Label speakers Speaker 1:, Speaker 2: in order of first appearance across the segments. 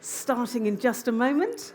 Speaker 1: starting in just a moment.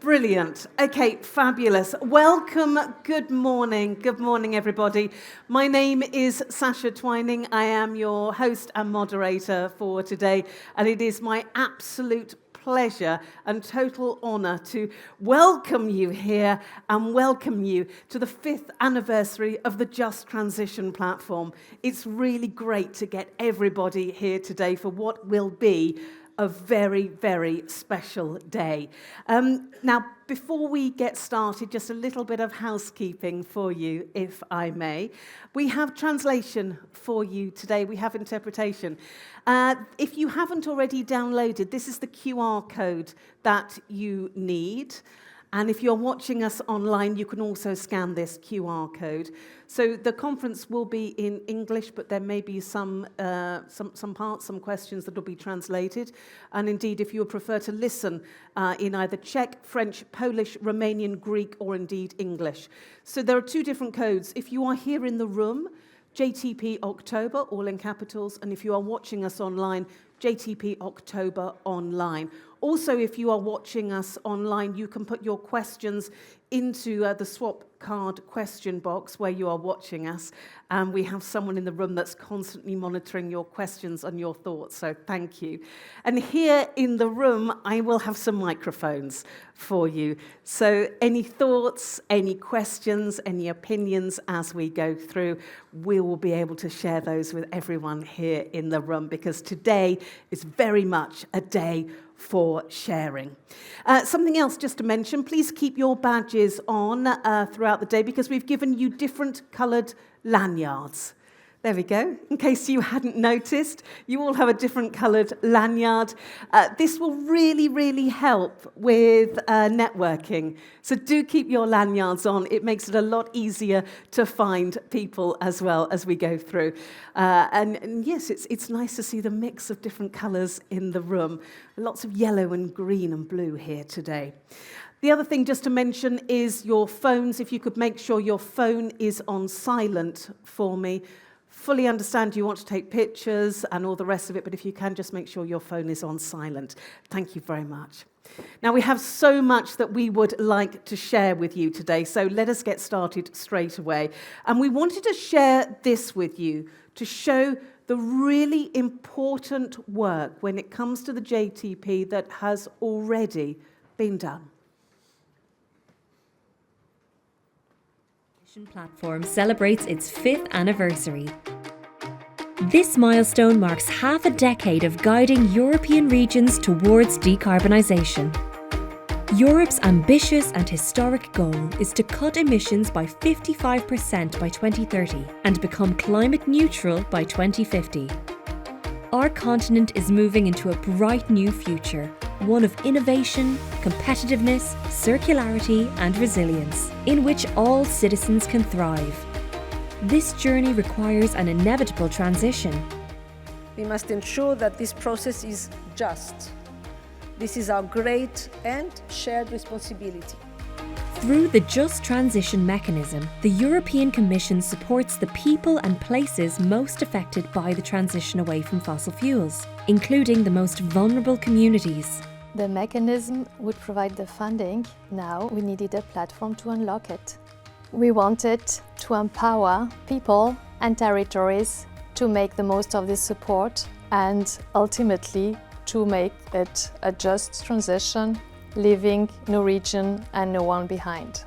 Speaker 1: Brilliant. Okay, fabulous. Welcome. Good morning. Good morning, everybody. My name is Sasha Twining. I am your host and moderator for today, and it is my absolute pleasure and total honour to welcome you here and welcome you to the 5th anniversary of the Just Transition platform. It's really great to get everybody here today for what will be a very, very special day. Now, before we get started, just a little bit of housekeeping for you, if I may. We have translation for you today. We have interpretation. If you haven't already downloaded, this is the QR code that you need. And if you're watching us online, you can also scan this QR code. So the conference will be in English, but there may be some questions that will be translated. And indeed, if you would prefer to listen in either Czech, French, Polish, Romanian, Greek, or indeed English. So there are two different codes. If you are here in the room, JTP October, all in capitals. And if you are watching us online, JTP October online. Also, if you are watching us online, you can put your questions into the swap card question box where you are watching us. And we have someone in the room that's constantly monitoring your questions and your thoughts, so thank you. And here in the room, I will have some microphones for you. So any thoughts, any questions, any opinions as we go through, we will be able to share those with everyone here in the room, because today is very much a day for sharing. Something else just to mention, please keep your badges on throughout the day, because we've given you different coloured lanyards. There we go. In case you hadn't noticed, you all have a different coloured lanyard. This will really, really help with networking. So do keep your lanyards on. It makes it a lot easier to find people as well as we go through. And yes, it's nice to see the mix of different colours in the room. Lots of yellow and green and blue here today. The other thing just to mention is your phones. If you could make sure your phone is on silent for me. Fully understand you want to take pictures and all the rest of it, but if you can, just make sure your phone is on silent. Thank you very much. Now, we have so much that we would like to share with you today, so let us get started straight away. And we wanted to share this with you to show the really important work when it comes to the JTP that has already been done.
Speaker 2: Platform celebrates its 5th anniversary. This milestone marks half a decade of guiding European regions towards decarbonisation. Europe's ambitious and historic goal is to cut emissions by 55% by 2030 and become climate neutral by 2050. Our continent is moving into a bright new future, one of innovation, competitiveness, circularity and resilience, in which all citizens can thrive. This journey requires an inevitable transition.
Speaker 3: We must ensure that this process is just. This is our great and shared responsibility.
Speaker 2: Through the Just Transition mechanism, the European Commission supports the people and places most affected by the transition away from fossil fuels, including the most vulnerable communities.
Speaker 4: The mechanism would provide the funding. Now we needed a platform to unlock it. We wanted to empower people and territories to make the most of this support and ultimately to make it a just transition, leaving no region and no one behind.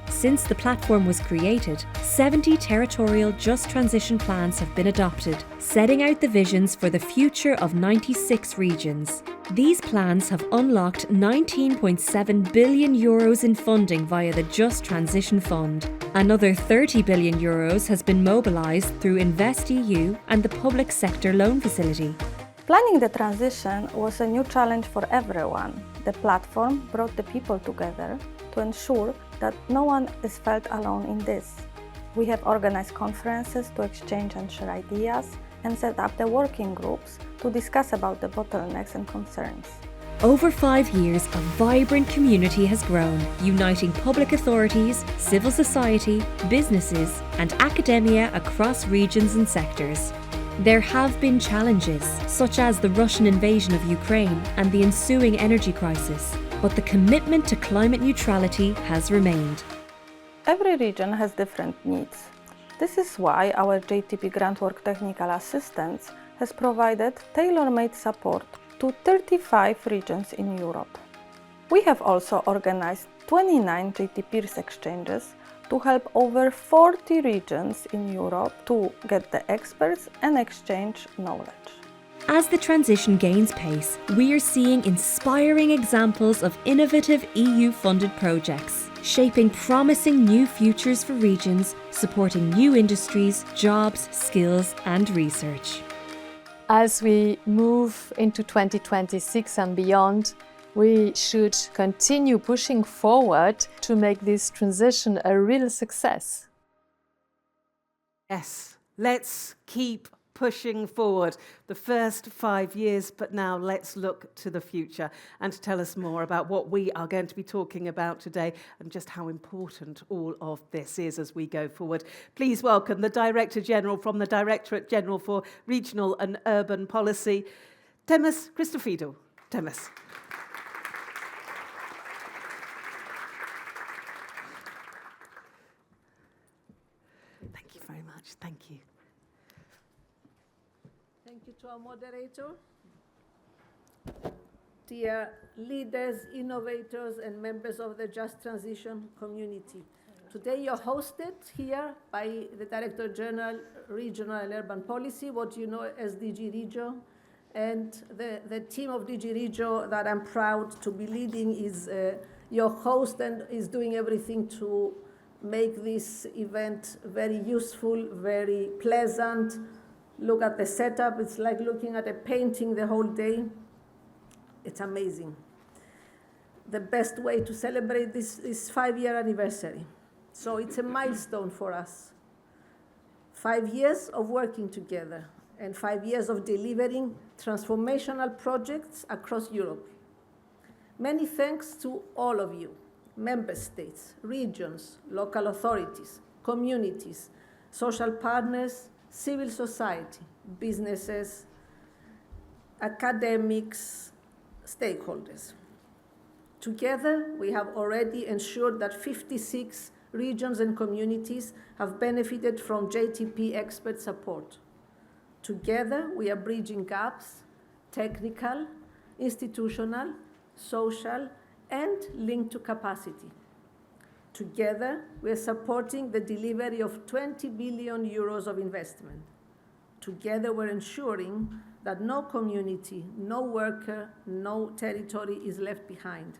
Speaker 2: Since the platform was created, 70 territorial Just Transition plans have been adopted, setting out the visions for the future of 96 regions. These plans have unlocked €19.7 billion in funding via the Just Transition Fund. Another €30 billion has been mobilised through InvestEU and the Public Sector Loan Facility.
Speaker 5: Planning the transition was a new challenge for everyone. The platform brought the people together to ensure that no one is felt alone in this. We have organized conferences to exchange and share ideas and set up the working groups to discuss about the bottlenecks and concerns.
Speaker 2: Over 5 years, a vibrant community has grown, uniting public authorities, civil society, businesses, and academia across regions and sectors. There have been challenges, such as the Russian invasion of Ukraine and the ensuing energy crisis, but the commitment to climate neutrality has remained.
Speaker 5: Every region has different needs. This is why our JTP Grantwork Technical Assistance has provided tailor-made support to 35 regions in Europe. We have also organized 29 JTPers exchanges to help over 40 regions in Europe to get the experts and exchange knowledge.
Speaker 2: As the transition gains pace, we are seeing inspiring examples of innovative EU-funded projects, shaping promising new futures for regions, supporting new industries, jobs, skills and research.
Speaker 4: As we move into 2026 and beyond, we should continue pushing forward to make this transition a real success.
Speaker 1: Yes, let's keep pushing forward. The first 5 years, but now let's look to the future. And to tell us more about what we are going to be talking about today and just how important all of this is as we go forward, please welcome the Director General from the Directorate General for Regional and Urban Policy, Themis Christophidou. Themis. Thank you very much. Thank you.
Speaker 3: Thank you to our moderator. Dear leaders, innovators, and members of the Just Transition community. Today you're hosted here by the Director General, Regional and Urban Policy, what you know as DG Regio, and the team of DG Regio that I'm proud to be leading is your host and is doing everything to make this event very useful, very pleasant. Look at the setup, it's like looking at a painting the whole day. It's amazing. The best way to celebrate this 5-year anniversary. So it's a milestone for us. 5 years of working together and 5 years of delivering transformational projects across Europe. Many thanks to all of you, member states, regions, local authorities, communities, social partners, civil society, businesses, academics, stakeholders. Together, we have already ensured that 56 regions and communities have benefited from JTP expert support. Together, we are bridging gaps, technical, institutional, social, and linked to capacity. Together, we are supporting the delivery of 20 billion euros of investment. Together, we're ensuring that no community, no worker, no territory is left behind.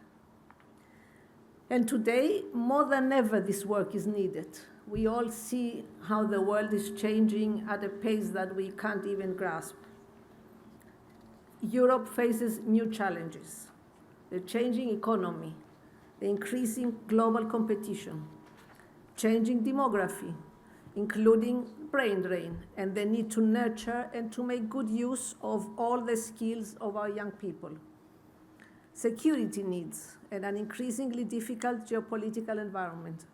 Speaker 3: And today, more than ever, this work is needed. We all see how the world is changing at a pace that we can't even grasp. Europe faces new challenges: the changing economy, the increasing global competition, changing demography, including brain drain, and the need to nurture and to make good use of all the skills of our young people. Security needs and an increasingly difficult geopolitical environment.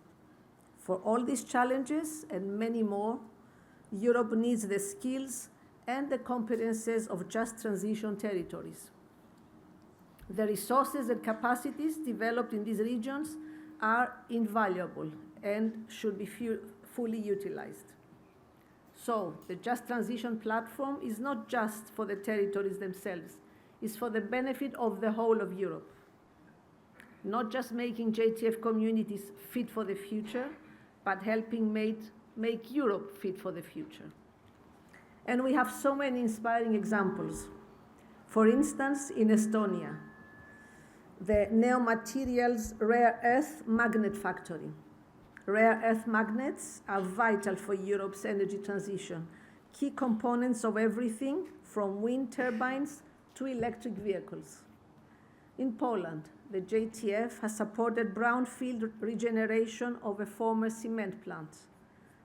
Speaker 3: For all these challenges and many more, Europe needs the skills and the competences of just transition territories. The resources and capacities developed in these regions are invaluable and should be fully utilized. So the Just Transition platform is not just for the territories themselves, it's for the benefit of the whole of Europe. Not just making JTF communities fit for the future, but helping make Europe fit for the future. And we have so many inspiring examples. For instance, in Estonia, the Neomaterials Rare Earth Magnet Factory. Rare earth magnets are vital for Europe's energy transition, key components of everything from wind turbines to electric vehicles. In Poland, the JTF has supported brownfield regeneration of a former cement plant.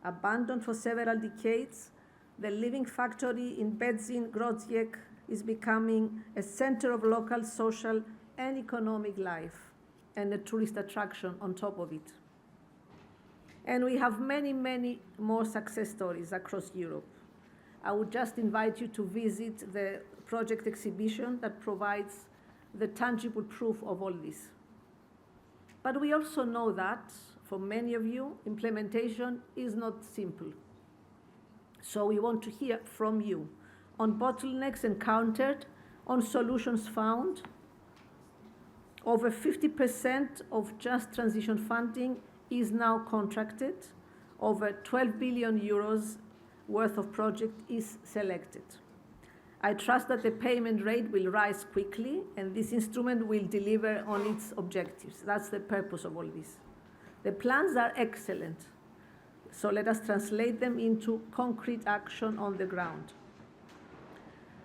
Speaker 3: Abandoned for several decades, the living factory in Bedzin-Grodziec is becoming a center of local social and economic life, and a tourist attraction on top of it. And we have many, many more success stories across Europe. I would just invite you to visit the project exhibition that provides the tangible proof of all this. But we also know that, for many of you, implementation is not simple. So we want to hear from you on bottlenecks encountered, on solutions found. Over 50% of just transition funding is now contracted. Over 12 billion euros worth of project is selected. I trust that the payment rate will rise quickly and this instrument will deliver on its objectives. That's the purpose of all this. The plans are excellent, so let us translate them into concrete action on the ground.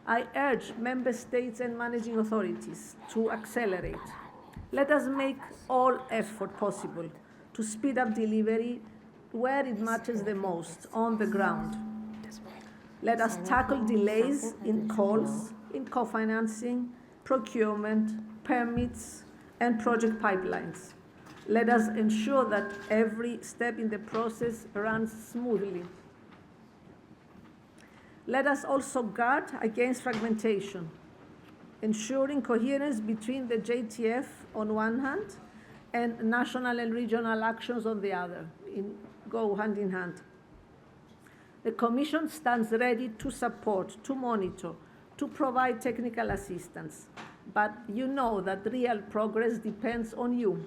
Speaker 3: I urge member states and managing authorities to accelerate. Let us make all effort possible to speed up delivery where it matters the most, on the ground. Let us tackle delays in calls, in co-financing, procurement, permits, and project pipelines. Let us ensure that every step in the process runs smoothly. Let us also guard against fragmentation, ensuring coherence between the JTF on one hand and national and regional actions on the other, go hand in hand. The Commission stands ready to support, to monitor, to provide technical assistance, but you know that real progress depends on you.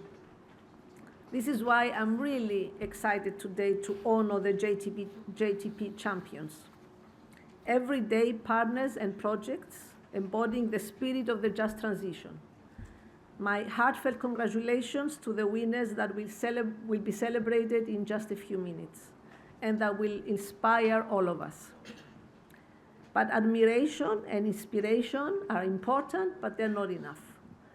Speaker 3: This is why I'm really excited today to honor the JTP champions. Everyday partners and projects embodying the spirit of the just transition. My heartfelt congratulations to the winners that will be celebrated in just a few minutes and that will inspire all of us. But admiration and inspiration are important, but they're not enough.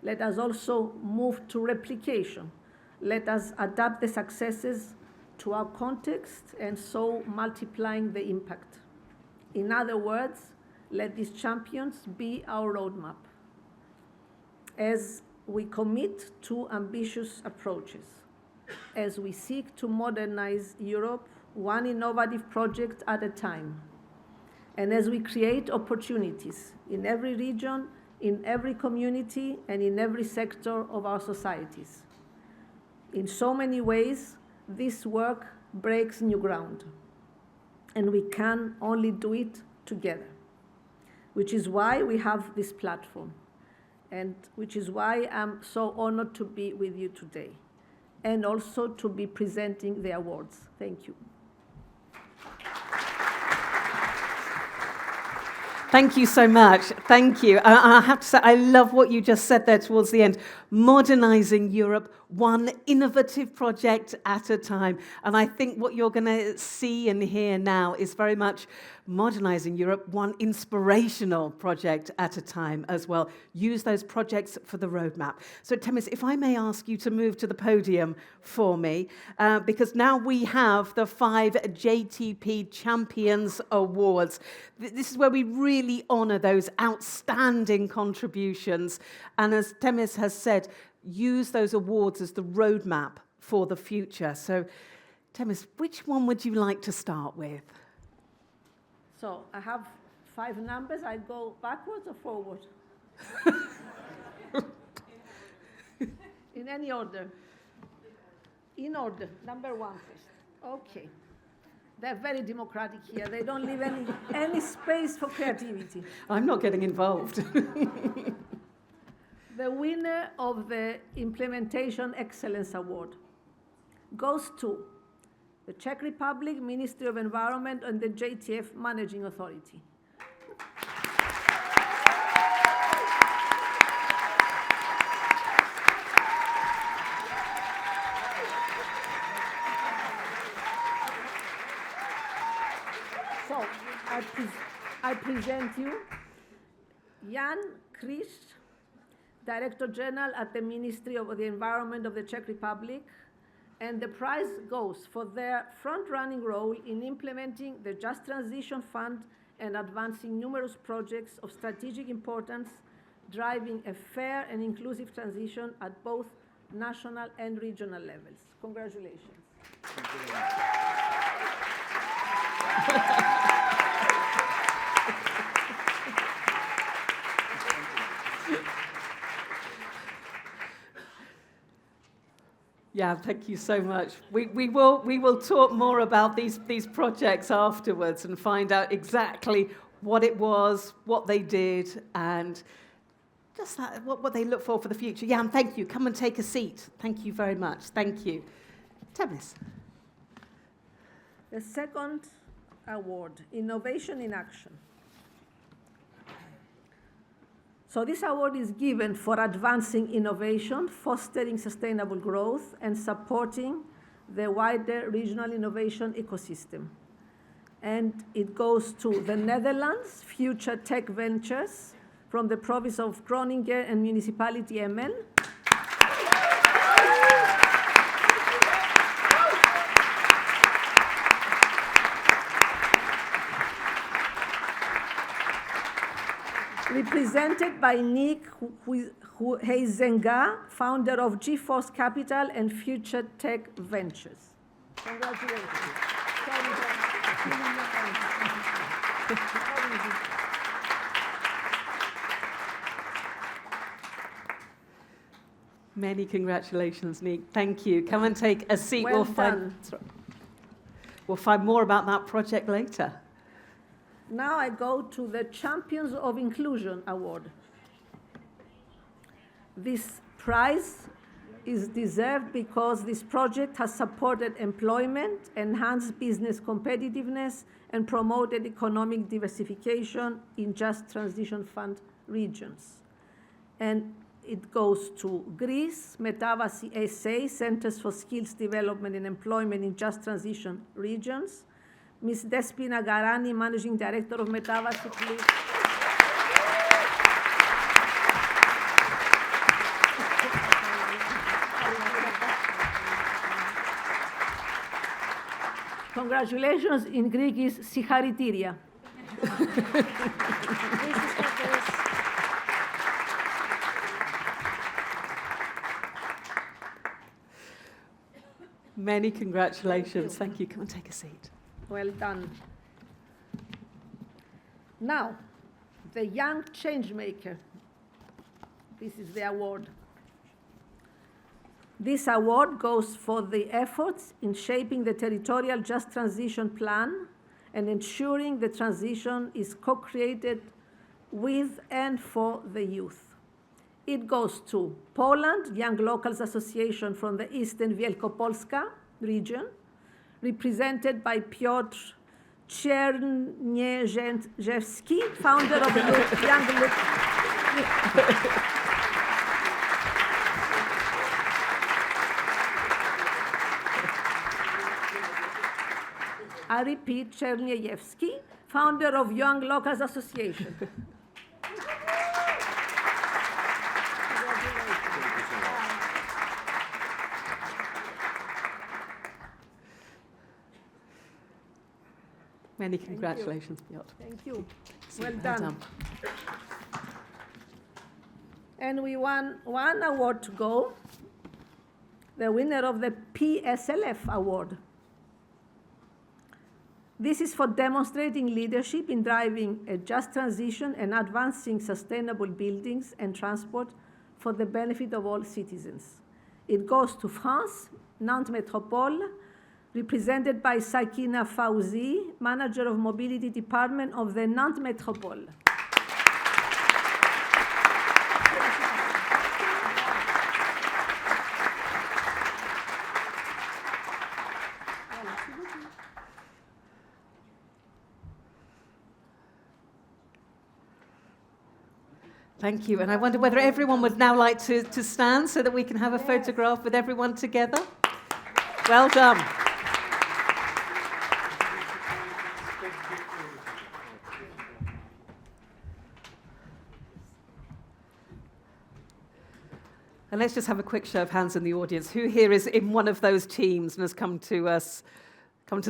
Speaker 3: Let us also move to replication. Let us adapt the successes to our context and so multiplying the impact. In other words, let these champions be our roadmap as we commit to ambitious approaches, as we seek to modernize Europe one innovative project at a time, and as we create opportunities in every region, in every community, and in every sector of our societies. In so many ways, this work breaks new ground, and we can only do it together, which is why we have this platform, and which is why I'm so honored to be with you today, and also to be presenting the awards. Thank you.
Speaker 1: Thank you so much. Thank you. I have to say, I love what you just said there towards the end. Modernizing Europe, one innovative project at a time. And I think what you're going to see and hear now is very much modernizing Europe, one inspirational project at a time as well. Use those projects for the roadmap. So, Themis, if I may ask you to move to the podium for me, because now we have the 5 JTP Champions Awards. This is where we really honor those outstanding contributions. And as Themis has said, use those awards as the roadmap for the future. So, Themis, which one would you like to start with?
Speaker 3: So I have 5 numbers. I go backwards or forward? In any order? In order. Number 1 first. Okay. They're very democratic here. They don't leave any space for creativity.
Speaker 1: I'm not getting involved.
Speaker 3: The winner of the Implementation Excellence Award goes to the Czech Republic, Ministry of Environment, and the JTF Managing Authority. So, I present you Jan Krisch, Director General at the Ministry of the Environment of the Czech Republic, and the prize goes for their front-running role in implementing the Just Transition Fund and advancing numerous projects of strategic importance, driving a fair and inclusive transition at both national and regional levels. Congratulations.
Speaker 1: Yeah, thank you so much. We will talk more about these projects afterwards and find out exactly what it was, what they did, and just that, what they look for the future. Jan, thank you. Come and take a seat. Thank you very much. Thank you. Themis.
Speaker 3: The second award, Innovation in Action. So this award is given for advancing innovation, fostering sustainable growth, and supporting the wider regional innovation ecosystem. And it goes to the Netherlands, Future Tech Ventures, from the province of Groningen and Municipality Emmen. Represented by Nick Huizenga, founder of GeForce Capital and Future Tech Ventures. Congratulations.
Speaker 1: Many congratulations, Nick. Thank you. Come and take a seat.
Speaker 3: Well done.
Speaker 1: We'll find more about that project later.
Speaker 3: Now I go to the Champions of Inclusion Award. This prize is deserved because this project has supported employment, enhanced business competitiveness, and promoted economic diversification in Just Transition Fund regions. And it goes to Greece, Metavasi SA, Centers for Skills Development and Employment in Just Transition regions. Ms. Despina Garani, Managing Director of Metavasi, please. Congratulations in Greek is sicharitiria.
Speaker 1: Many congratulations. Thank you. Come and take a seat.
Speaker 3: Well done. Now, the Young Changemaker. This is the award. This award goes for the efforts in shaping the territorial just transition plan and ensuring the transition is co-created with and for the youth. It goes to Poland, Young Locals Association from the Eastern Wielkopolska region, represented by Piotr Czernierzewski, founder of the Young I repeat, Czerniejewski, founder of Young Locals Association.
Speaker 1: Many congratulations, Piotr.
Speaker 3: Thank you. Well done. And we won one award to go, the winner of the PSLF award. This is for demonstrating leadership in driving a just transition and advancing sustainable buildings and transport for the benefit of all citizens. It goes to France, Nantes Métropole, represented by Sakina Fauzi, Manager of Mobility Department of the Nantes Métropole.
Speaker 1: Thank you. And I wonder whether everyone would now like to stand so that we can have a photograph with everyone together. Well done. And let's just have a quick show of hands in the audience. Who here is in one of those teams and has come to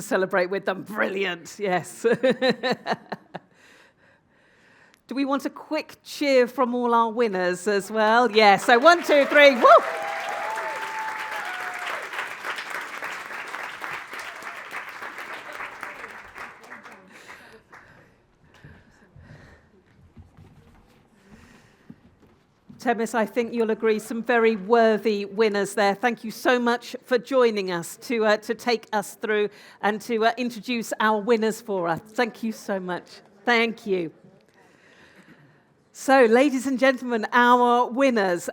Speaker 1: celebrate with them? Brilliant, yes. Do we want a quick cheer from all our winners as well? Yes, so 1, 2, 3, woo! Themis, I think you'll agree, some very worthy winners there. Thank you so much for joining us to take us through and to introduce our winners for us. Thank you so much. Thank you. So, ladies and gentlemen, our winners.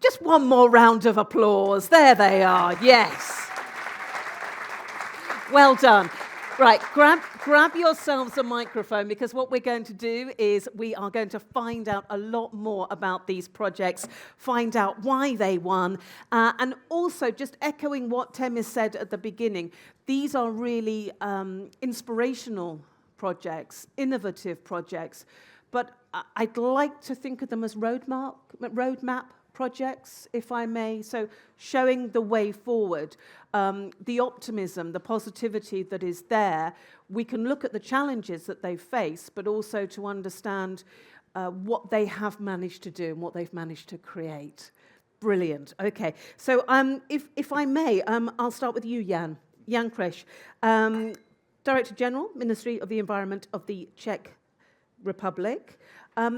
Speaker 1: Just one more round of applause. There they are. Yes. Well done. Right, grab yourselves a microphone, because what we're going to do is we are going to find out a lot more about these projects, find out why they won, and also just echoing what Themis said at the beginning, these are really inspirational projects, innovative projects, but I'd like to think of them as roadmap projects, if I may, so showing the way forward, the optimism, the positivity that is there. We can look at the challenges that they face, but also to understand what they have managed to do and what they've managed to create. Brilliant. Okay, so if I may, I'll start with you, Jan Kresch, Director General, Ministry of the Environment of the Czech Republic.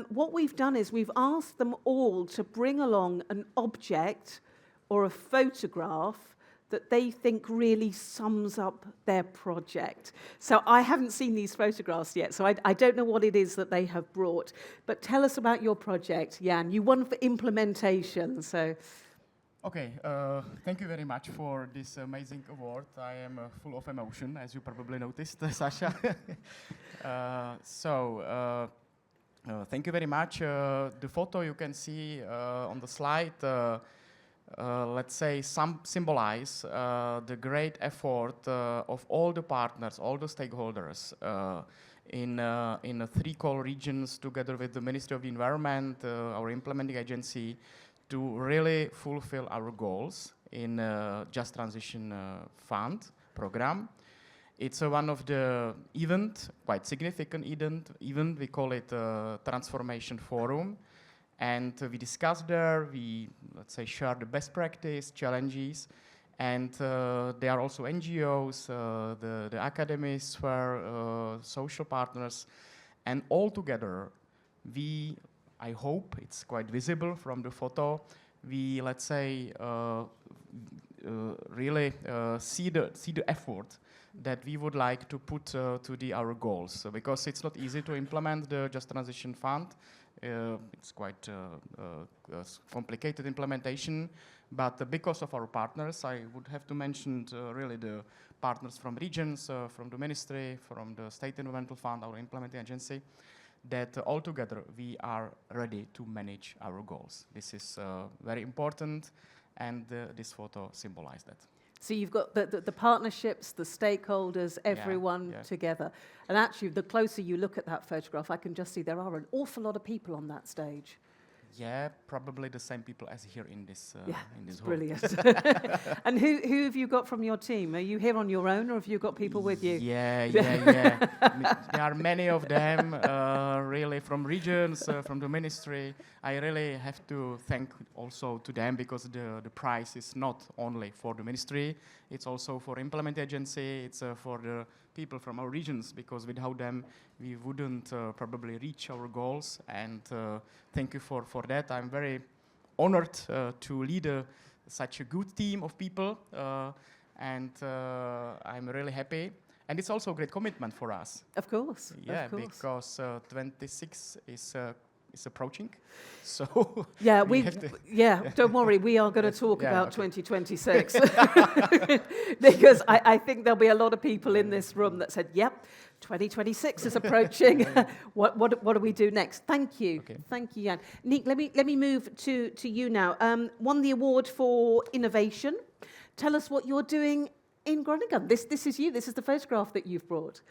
Speaker 1: What we've done is we've asked them all to bring along an object or a photograph that they think really sums up their project. So I haven't seen these photographs yet, so I don't know what it is that they have brought. But tell us about your project, Jan. You won for implementation, so...
Speaker 6: Okay, thank you very much for this amazing award. I am full of emotion, as you probably noticed, Sasha. Thank you very much. The photo you can see on the slide, let's say, symbolize the great effort of all the partners, all the stakeholders in 3 core regions, together with the Ministry of the Environment, our implementing agency, to really fulfill our goals in Just Transition Fund program. It's one of the quite significant event. We call it Transformation Forum. And we discussed there, let's say, share the best practice, challenges. And there are also NGOs, the academic sphere, social partners. And all together, I hope it's quite visible from the photo, we, let's say, really see the effort that we would like to put to our goals. So because it's not easy to implement the Just Transition Fund, it's quite complicated implementation, but because of our partners, I would have to mention really the partners from regions, from the ministry, from the State Environmental Fund, our implementing agency, that altogether we are ready to manage our goals. This is very important, and this photo symbolizes that.
Speaker 1: So you've got the partnerships, the stakeholders, everyone together. And actually, the closer you look at that photograph, I can just see there are an awful lot of people on that stage.
Speaker 6: Yeah, probably the same people as here in this in this hall.
Speaker 1: Brilliant. And who have you got from your team? Are you here on your own, or have you got people with you?
Speaker 6: Yeah. There are many of them, really from regions, from the ministry. I really have to thank also to them, because the prize is not only for the ministry, it's also for implement agency, it's for the people from our regions, because without them we wouldn't probably reach our goals. And thank you for that. I'm very honored to lead such a good team of people, and I'm really happy. And it's also a great commitment for us.
Speaker 1: Of course.
Speaker 6: Yeah,
Speaker 1: of course.
Speaker 6: because 26 is approaching, so
Speaker 1: don't worry, we are going to talk about 2026 because I think there'll be a lot of people in this room that said, yep, 2026 is approaching. What do we do next? Thank you.
Speaker 6: Okay.
Speaker 1: Thank you, Jan. Nick, let me move to you now. Won the award for innovation. Tell us what you're doing in Groningen. This is you. This is the photograph that you've brought.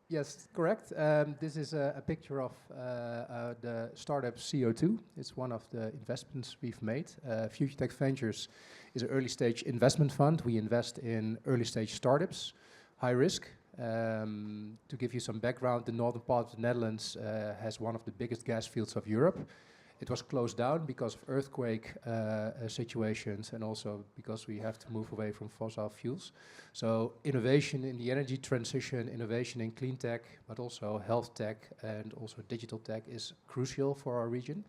Speaker 7: Yes, correct. This is a picture of the startup CO2. It's one of the investments we've made. Future Tech Ventures is an early stage investment fund. We invest in early stage startups, high risk. To give you some background, the northern part of the Netherlands has one of the biggest gas fields of Europe. It was closed down because of earthquake situations, and also because we have to move away from fossil fuels. So innovation in the energy transition, innovation in clean tech, but also health tech and also digital tech is crucial for our region.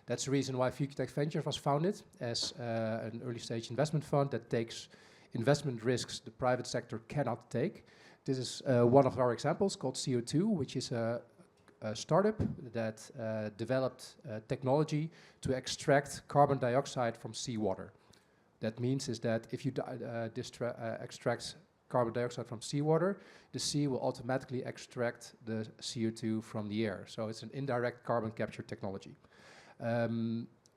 Speaker 7: That's the reason why FutureTech Ventures was founded as an early stage investment fund that takes investment risks the private sector cannot take. This is one of our examples called CO2, which is a startup that developed technology to extract carbon dioxide from seawater. That means is that if you extract carbon dioxide from seawater, the sea will automatically extract the CO2 from the air. So it's an indirect carbon capture technology.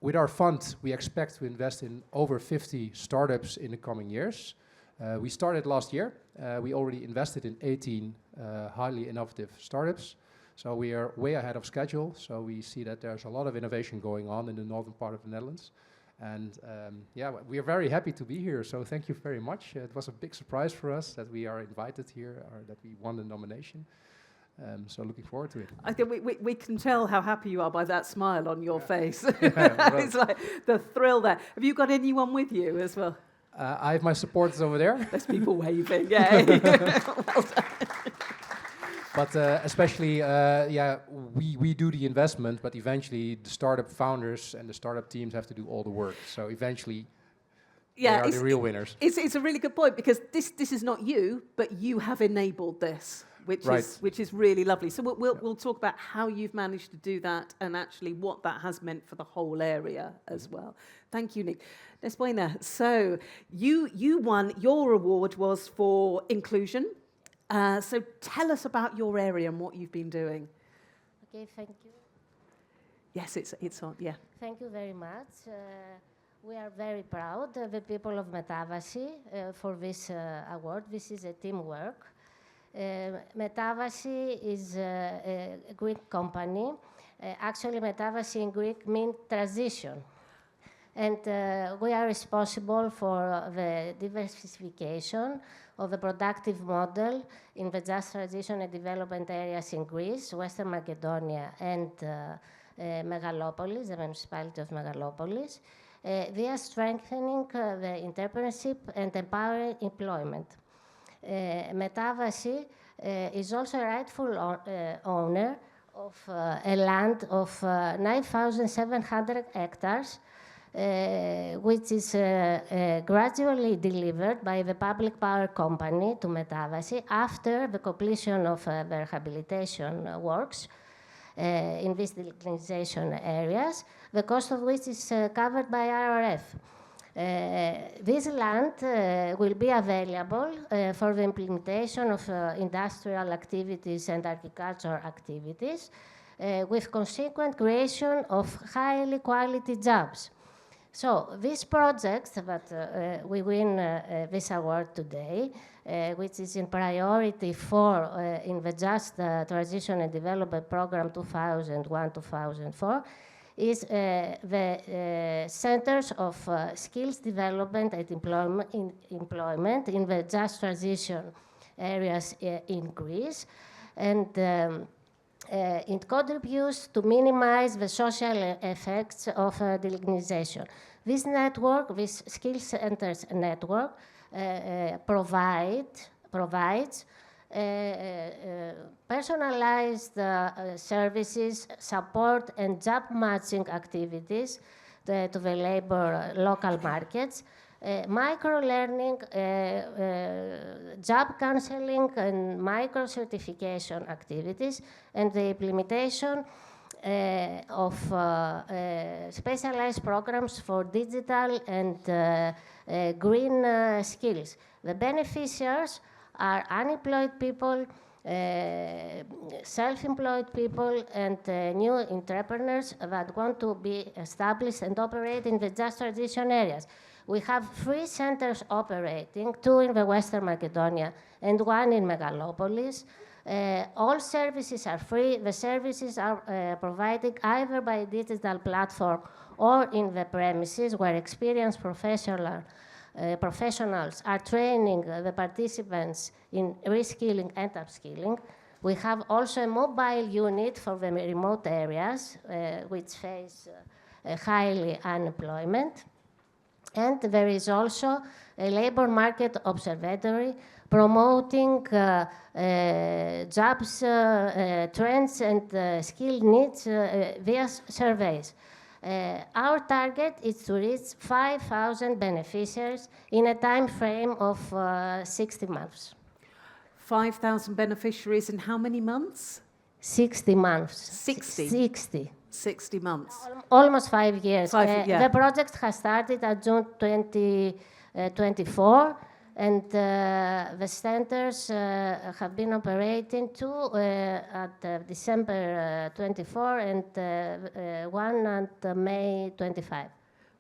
Speaker 7: With our fund, we expect to invest in over 50 startups in the coming years. We started last year. We already invested in 18 highly innovative startups. So we are way ahead of schedule. So we see that there's a lot of innovation going on in the northern part of the Netherlands. And yeah, we are very happy to be here. So thank you very much. It was a big surprise for us that we are invited here, or that we won the nomination. So looking forward to it.
Speaker 1: I think we can tell how happy you are by that smile on your face.
Speaker 7: Yeah,
Speaker 1: It's like the thrill there. Have you got anyone with you as well?
Speaker 7: I have my supporters over there.
Speaker 1: There's people waving, yeah. Well done.
Speaker 7: But especially, yeah, we do the investment, but eventually the startup founders and the startup teams have to do all the work. So eventually, they are the real winners.
Speaker 1: It's a really good point, because this is not you, but you have enabled this, which is really lovely. So we'll talk about how you've managed to do that and actually what that has meant for the whole area as well. Thank you, Nick. Despoina, so you won, your award was for inclusion. So tell us about your area and what you've been doing.
Speaker 8: Okay, thank you.
Speaker 1: Yes, it's on, yeah.
Speaker 8: Thank you very much. We are very proud, the people of Metavasi, for this award. This is a teamwork. Metavasi is a Greek company. Actually, Metavasi in Greek means transition. And we are responsible for the diversification of the productive model in the just transition and development areas in Greece, Western Macedonia, and Megalopolis, the municipality of Megalopolis. They are strengthening the entrepreneurship and empowering employment. Metavasi is also a rightful owner of a land of 9,700 hectares, which is gradually delivered by the public power company to Metavasi after the completion of the rehabilitation works in these delignification areas, the cost of which is covered by RRF. This land will be available for the implementation of industrial activities and agricultural activities, with consequent creation of highly quality jobs. So these projects that we win this award today, which is in priority for in the Just Transition and Development Program 2001-2004, is the centers of skills development and employment in the just transition areas in Greece. And it contributes to minimize the social effects of delignification. This network, this skills centers network, provides personalized services, support, and job matching activities to the labor local markets, micro-learning, job counseling, and micro-certification activities, and the implementation of specialized programs for digital and green skills. The beneficiaries are unemployed people, self-employed people, and new entrepreneurs that want to be established and operate in the just transition areas. We have 3 centers operating, 2 in the Western Macedonia and 1 in Megalopolis. All services are free. The services are provided either by digital platform or in the premises, where experienced professionals are training the participants in reskilling and upskilling. We have also a mobile unit for the remote areas, which face highly unemployment. And there is also a labor market observatory promoting jobs, trends, and skill needs via surveys. Our target is to reach 5,000 beneficiaries in a time frame of 60 months.
Speaker 1: 5,000 beneficiaries in how many months?
Speaker 8: 60 months.
Speaker 1: 60? 60 months.
Speaker 8: Almost 5 years.
Speaker 1: Yeah.
Speaker 8: The project has started at June 2024, and the centers have been operating two at December 24 and one at May 25.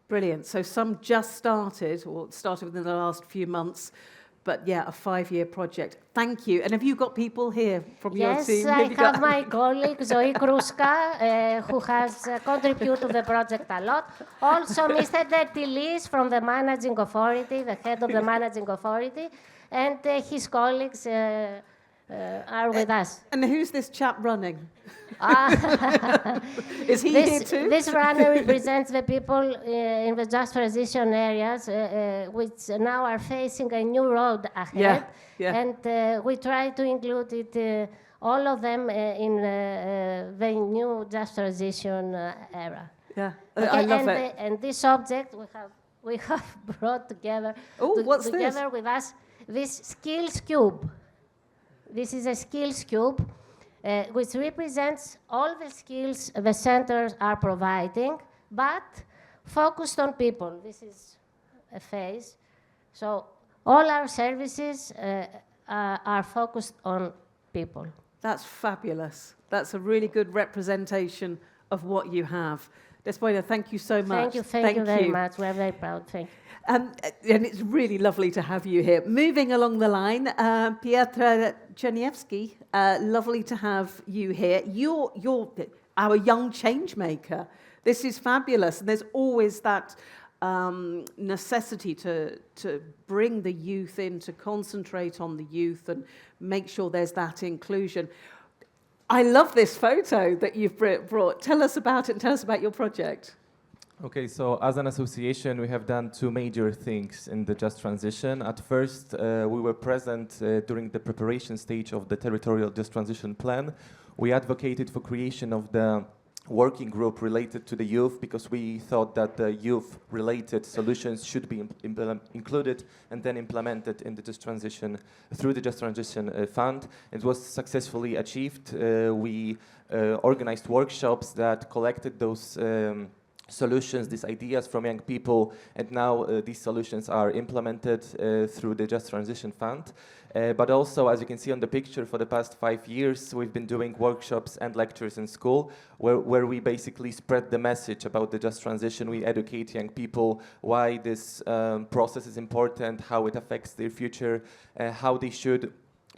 Speaker 1: Brilliant. So some just started, or started within the last few months, but yeah, a 5-year project. Thank you. And have you got people here from your team?
Speaker 8: Yes, I have my colleague Zoe Kruska, who has contributed to the project a lot. Also, Mr. Dertilis from the Managing Authority, the head of the Managing Authority, and his colleagues are with us.
Speaker 1: And who's this chap running? Is he here too?
Speaker 8: This runner represents the people in the just transition areas, which now are facing a new road ahead.
Speaker 1: Yeah.
Speaker 8: And we try to include it, all of them in the new just transition era.
Speaker 1: Yeah,
Speaker 8: Okay,
Speaker 1: I love it.
Speaker 8: And this object we have brought together,
Speaker 1: what's
Speaker 8: together
Speaker 1: this?
Speaker 8: with us this skills cube. This is a skills cube, which represents all the skills the centers are providing, but focused on people. This is a phase. So all our services are focused on people.
Speaker 1: That's fabulous. That's a really good representation of what you have. Despoina, thank you so much.
Speaker 8: Thank you very much. We're very proud. Thank you.
Speaker 1: And it's really lovely to have you here. Moving along the line, Pietra Czerniewski, lovely to have you here. You're our young change maker. This is fabulous. And there's always that necessity to bring the youth in, to concentrate on the youth and make sure there's that inclusion. I love this photo that you've brought. Tell us about it and tell us about your project.
Speaker 9: Okay, so as an association, we have done two major things in the Just Transition. At first, we were present during the preparation stage of the territorial Just Transition plan. We advocated for creation of the working group related to the youth because we thought that the youth-related solutions should be included and then implemented in the Just Transition through the Just Transition Fund. It was successfully achieved. We organized workshops that collected those solutions, these ideas from young people, and now these solutions are implemented through the Just Transition Fund. But also, as you can see on the picture, for the past 5 years, we've been doing workshops and lectures in school where we basically spread the message about the Just Transition. We educate young people why this process is important, how it affects their future, how they should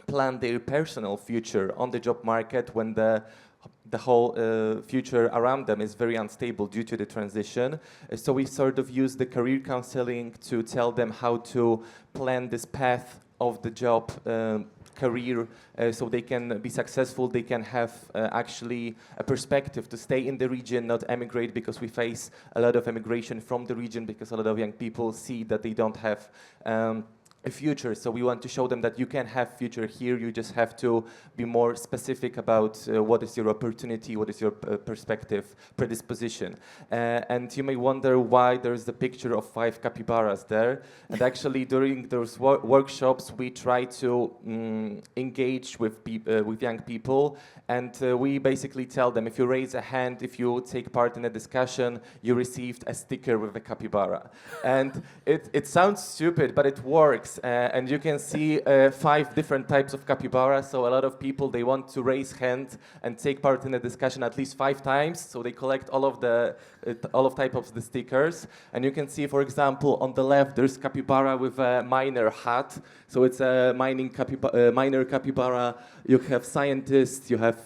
Speaker 9: plan their personal future on the job market when the whole future around them is very unstable due to the transition. So we sort of use the career counseling to tell them how to plan this path of the job career so they can be successful, they can have actually a perspective to stay in the region, not emigrate, because we face a lot of emigration from the region because a lot of young people see that they don't have a future. So we want to show them that you can have future here, you just have to be more specific about what is your opportunity, what is your perspective, predisposition. And you may wonder why there is the picture of 5 capybaras there. And actually during those workshops we try to engage with young people, and we basically tell them, if you raise a hand, if you take part in a discussion, you received a sticker with a capybara. And it sounds stupid, but it works. And you can see 5 different types of capybara. So a lot of people, they want to raise hand and take part in a discussion at least 5 times. So they collect all of type of the stickers. And you can see, for example, on the left there's capybara with a miner hat. So it's a miner capybara. You have scientists. You have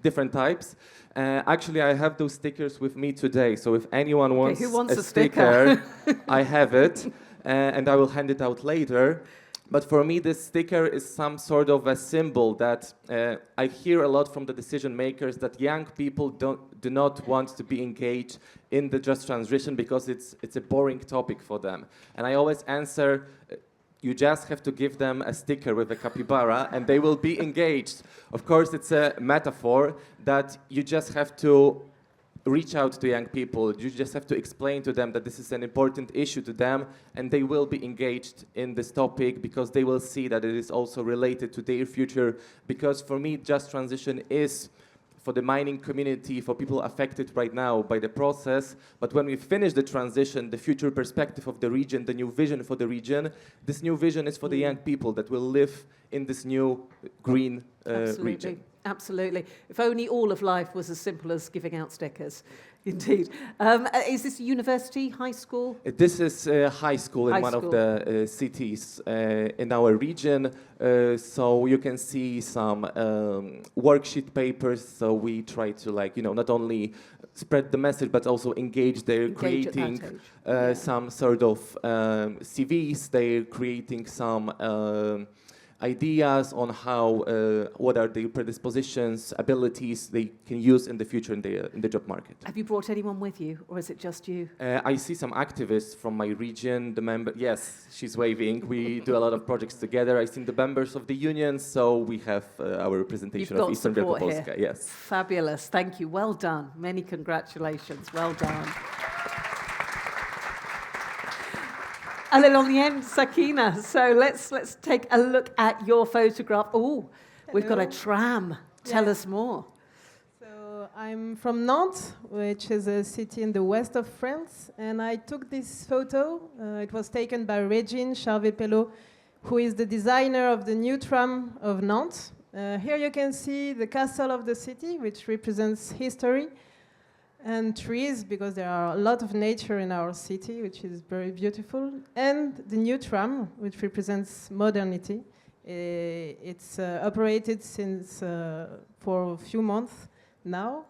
Speaker 9: different types. Actually, I have those stickers with me today. So if anyone wants,
Speaker 1: who wants
Speaker 9: a sticker, I have it. And I will hand it out later. But for me, this sticker is some sort of a symbol that I hear a lot from the decision makers, that young people do not want to be engaged in the Just Transition because it's a boring topic for them. And I always answer, you just have to give them a sticker with a capybara and they will be engaged. Of course, it's a metaphor that you just have to reach out to young people. You just have to explain to them that this is an important issue to them, and they will be engaged in this topic because they will see that it is also related to their future. Because for me, just transition is for the mining community, for people affected right now by the process. But when we finish the transition, the future perspective of the region, the new vision for the region, this new vision is for the young people that will live in this new green region.
Speaker 1: Absolutely. If only all of life was as simple as giving out stickers. Indeed. Is this university, high school?
Speaker 9: This is high school in one of the cities in our region. So you can see some worksheet papers. So we try to not only spread the message, but also engage. They're creating some sort of CVs. They're creating some ideas on how, what are their predispositions, abilities they can use in the future in the job market.
Speaker 1: Have you brought anyone with you, or is it just you?
Speaker 9: I see some activists from my region. The member, yes, she's waving. We do a lot of projects together. I see the members of the union, so we have our representation of Eastern Wielkopolska. Yes.
Speaker 1: Fabulous. Thank you. Well done. Many congratulations. Well done. And then on the end, Sakina. So let's take a look at your photograph. Oh, we've got a tram. Tell us more.
Speaker 10: So I'm from Nantes, which is a city in the west of France, and I took this photo. It was taken by Régine Charvet-Pelot, who is the designer of the new tram of Nantes. Here you can see the castle of the city, which represents history, and trees, because there are a lot of nature in our city, which is very beautiful, and the new tram, which represents modernity. It's operated since for a few months now.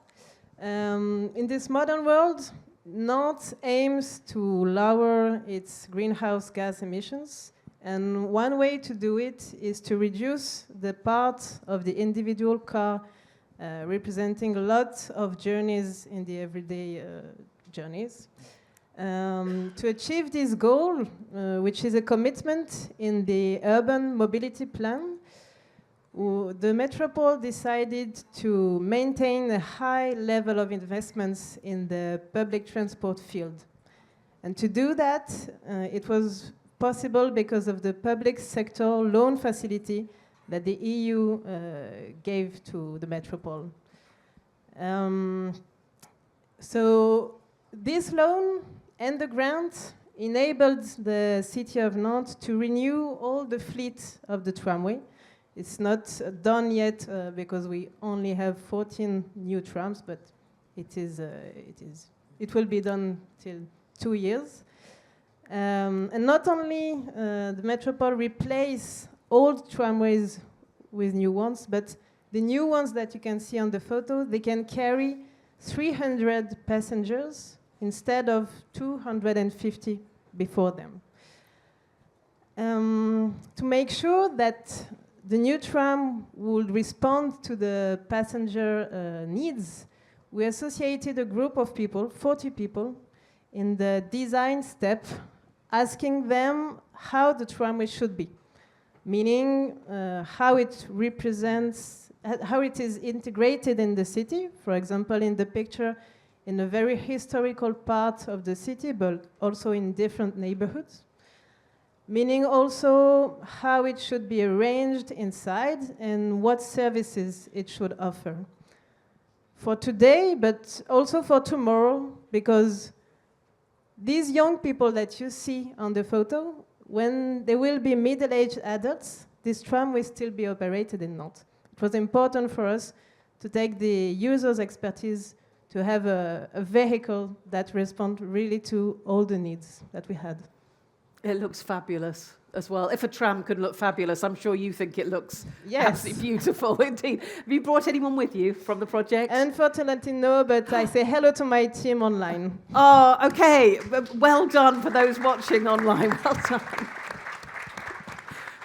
Speaker 10: In this modern world, Nantes aims to lower its greenhouse gas emissions, and one way to do it is to reduce the part of the individual car representing a lot of journeys in the everyday journeys. To achieve this goal, which is a commitment in the urban mobility plan, the metropole decided to maintain a high level of investments in the public transport field. And to do that, it was possible because of the public sector loan facility that the EU gave to the metropole. So this loan and the grant enabled the city of Nantes to renew all the fleet of the tramway. It's not done yet because we only have 14 new trams, but it will be done till 2 years. And not only the metropole replace old tramways with new ones, but the new ones that you can see on the photo, they can carry 300 passengers instead of 250 before them. To make sure that the new tram would respond to the passenger needs, we associated a group of people, 40 people, in the design step, asking them how the tramway should be. Meaning how it represents, how it is integrated in the city, for example, in the picture, in a very historical part of the city, but also in different neighborhoods. Meaning also how it should be arranged inside and what services it should offer. For today, but also for tomorrow, because these young people that you see on the photo, when they will be middle-aged adults, this tram will still be operated in Nantes. It was important for us to take the user's expertise to have a vehicle that responds really to all the needs that we had.
Speaker 1: It looks fabulous as well. If a tram could look fabulous, I'm sure you think it looks absolutely beautiful indeed. Have you brought anyone with you from the project?
Speaker 10: Unfortunately, no, but I say hello to my team online.
Speaker 1: Oh, okay. Well done for those watching online. Well done.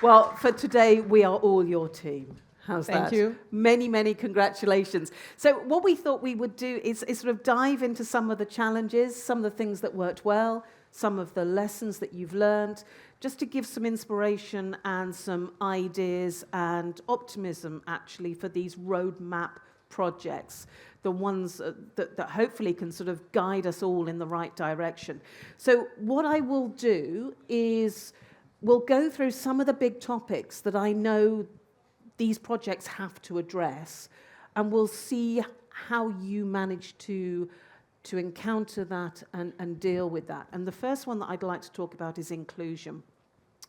Speaker 1: Well, for today, we are all your team. How's that?
Speaker 10: Thank you.
Speaker 1: Many, many congratulations. So what we thought we would do is sort of dive into some of the challenges, some of the things that worked well, some of the lessons that you've learned, just to give some inspiration and some ideas and optimism, actually, for these roadmap projects, the ones that hopefully can sort of guide us all in the right direction. So what I will do is we'll go through some of the big topics that I know these projects have to address, and we'll see how you manage to encounter that and deal with that. And the first one that I'd like to talk about is inclusion,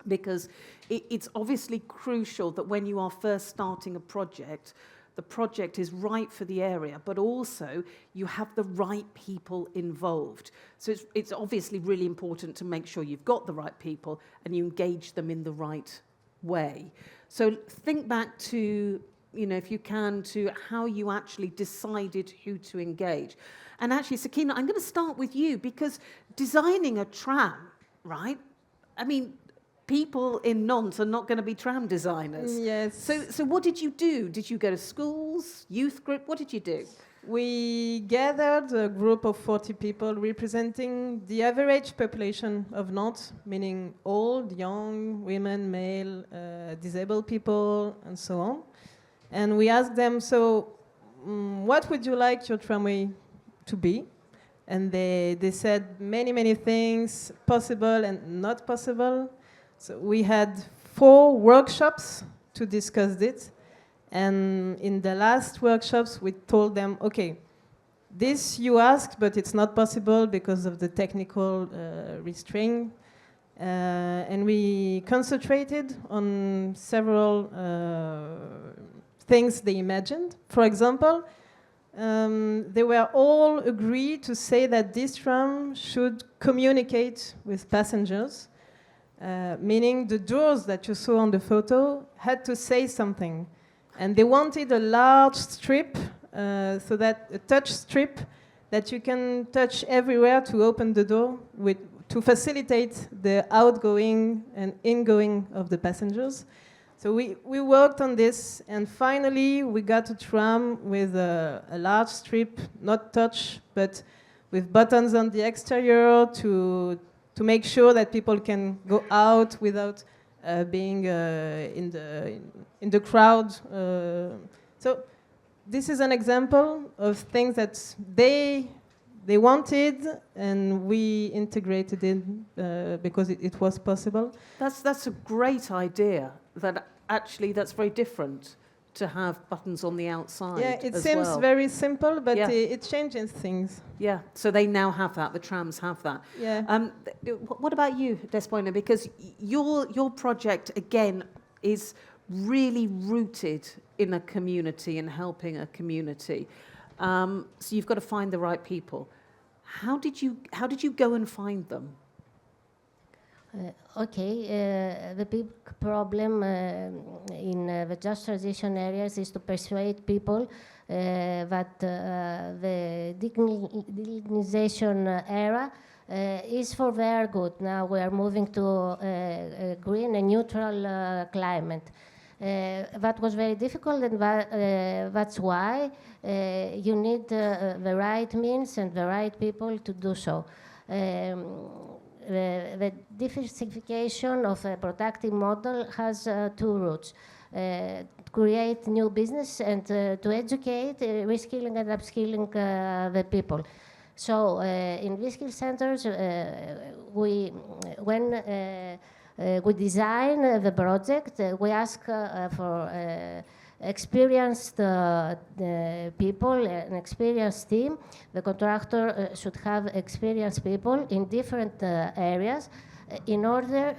Speaker 1: because it's obviously crucial that when you are first starting a project, the project is right for the area, but also you have the right people involved. So it's obviously really important to make sure you've got the right people and you engage them in the right way. So think back to, if you can, to how you actually decided who to engage. And actually, Sakina, I'm going to start with you, because designing a tram, right? I mean, people in Nantes are not going to be tram designers.
Speaker 10: Yes.
Speaker 1: So what did you do? Did you go to schools, youth group? What did you do?
Speaker 10: We gathered a group of 40 people representing the average population of Nantes, meaning old, young, women, male, disabled people, and so on. And we asked them, what would you like your tramway to be? And they said many things, possible and not possible. So we had 4 workshops to discuss it. And in the last workshops, we told them, okay, this you asked, but it's not possible because of the technical restraint. And we concentrated on several things they imagined. For example, they were all agreed to say that this tram should communicate with passengers, meaning the doors that you saw on the photo had to say something. And they wanted a large strip, so that a touch strip that you can touch everywhere to open the door to facilitate the outgoing and ingoing of the passengers. So we worked on this, and finally we got a tram with a large strip, not touch, but with buttons on the exterior to make sure that people can go out without being in the crowd. So this is an example of things that they wanted, and we integrated in because it was possible.
Speaker 1: That's a great idea. That's very different to have buttons on the outside.
Speaker 10: Yeah, it seems very simple, but it changes things.
Speaker 1: Yeah, so they now have that. The trams have that.
Speaker 10: Yeah.
Speaker 1: What about you, Despoina? Because your project again is really rooted in a community and helping a community. So you've got to find the right people. How did you go and find them?
Speaker 8: The big problem in the just transition areas is to persuade people that the decarbonization era is for their good. Now we are moving to a green and neutral climate. That was very difficult, and that's why you need the right means and the right people to do so. The diversification of a productive model has 2 routes. Create new business and to educate, reskilling and upskilling the people. So in reskill centers, when we design the project, we ask for experienced people, an experienced team. The contractor should have experienced people in different areas in order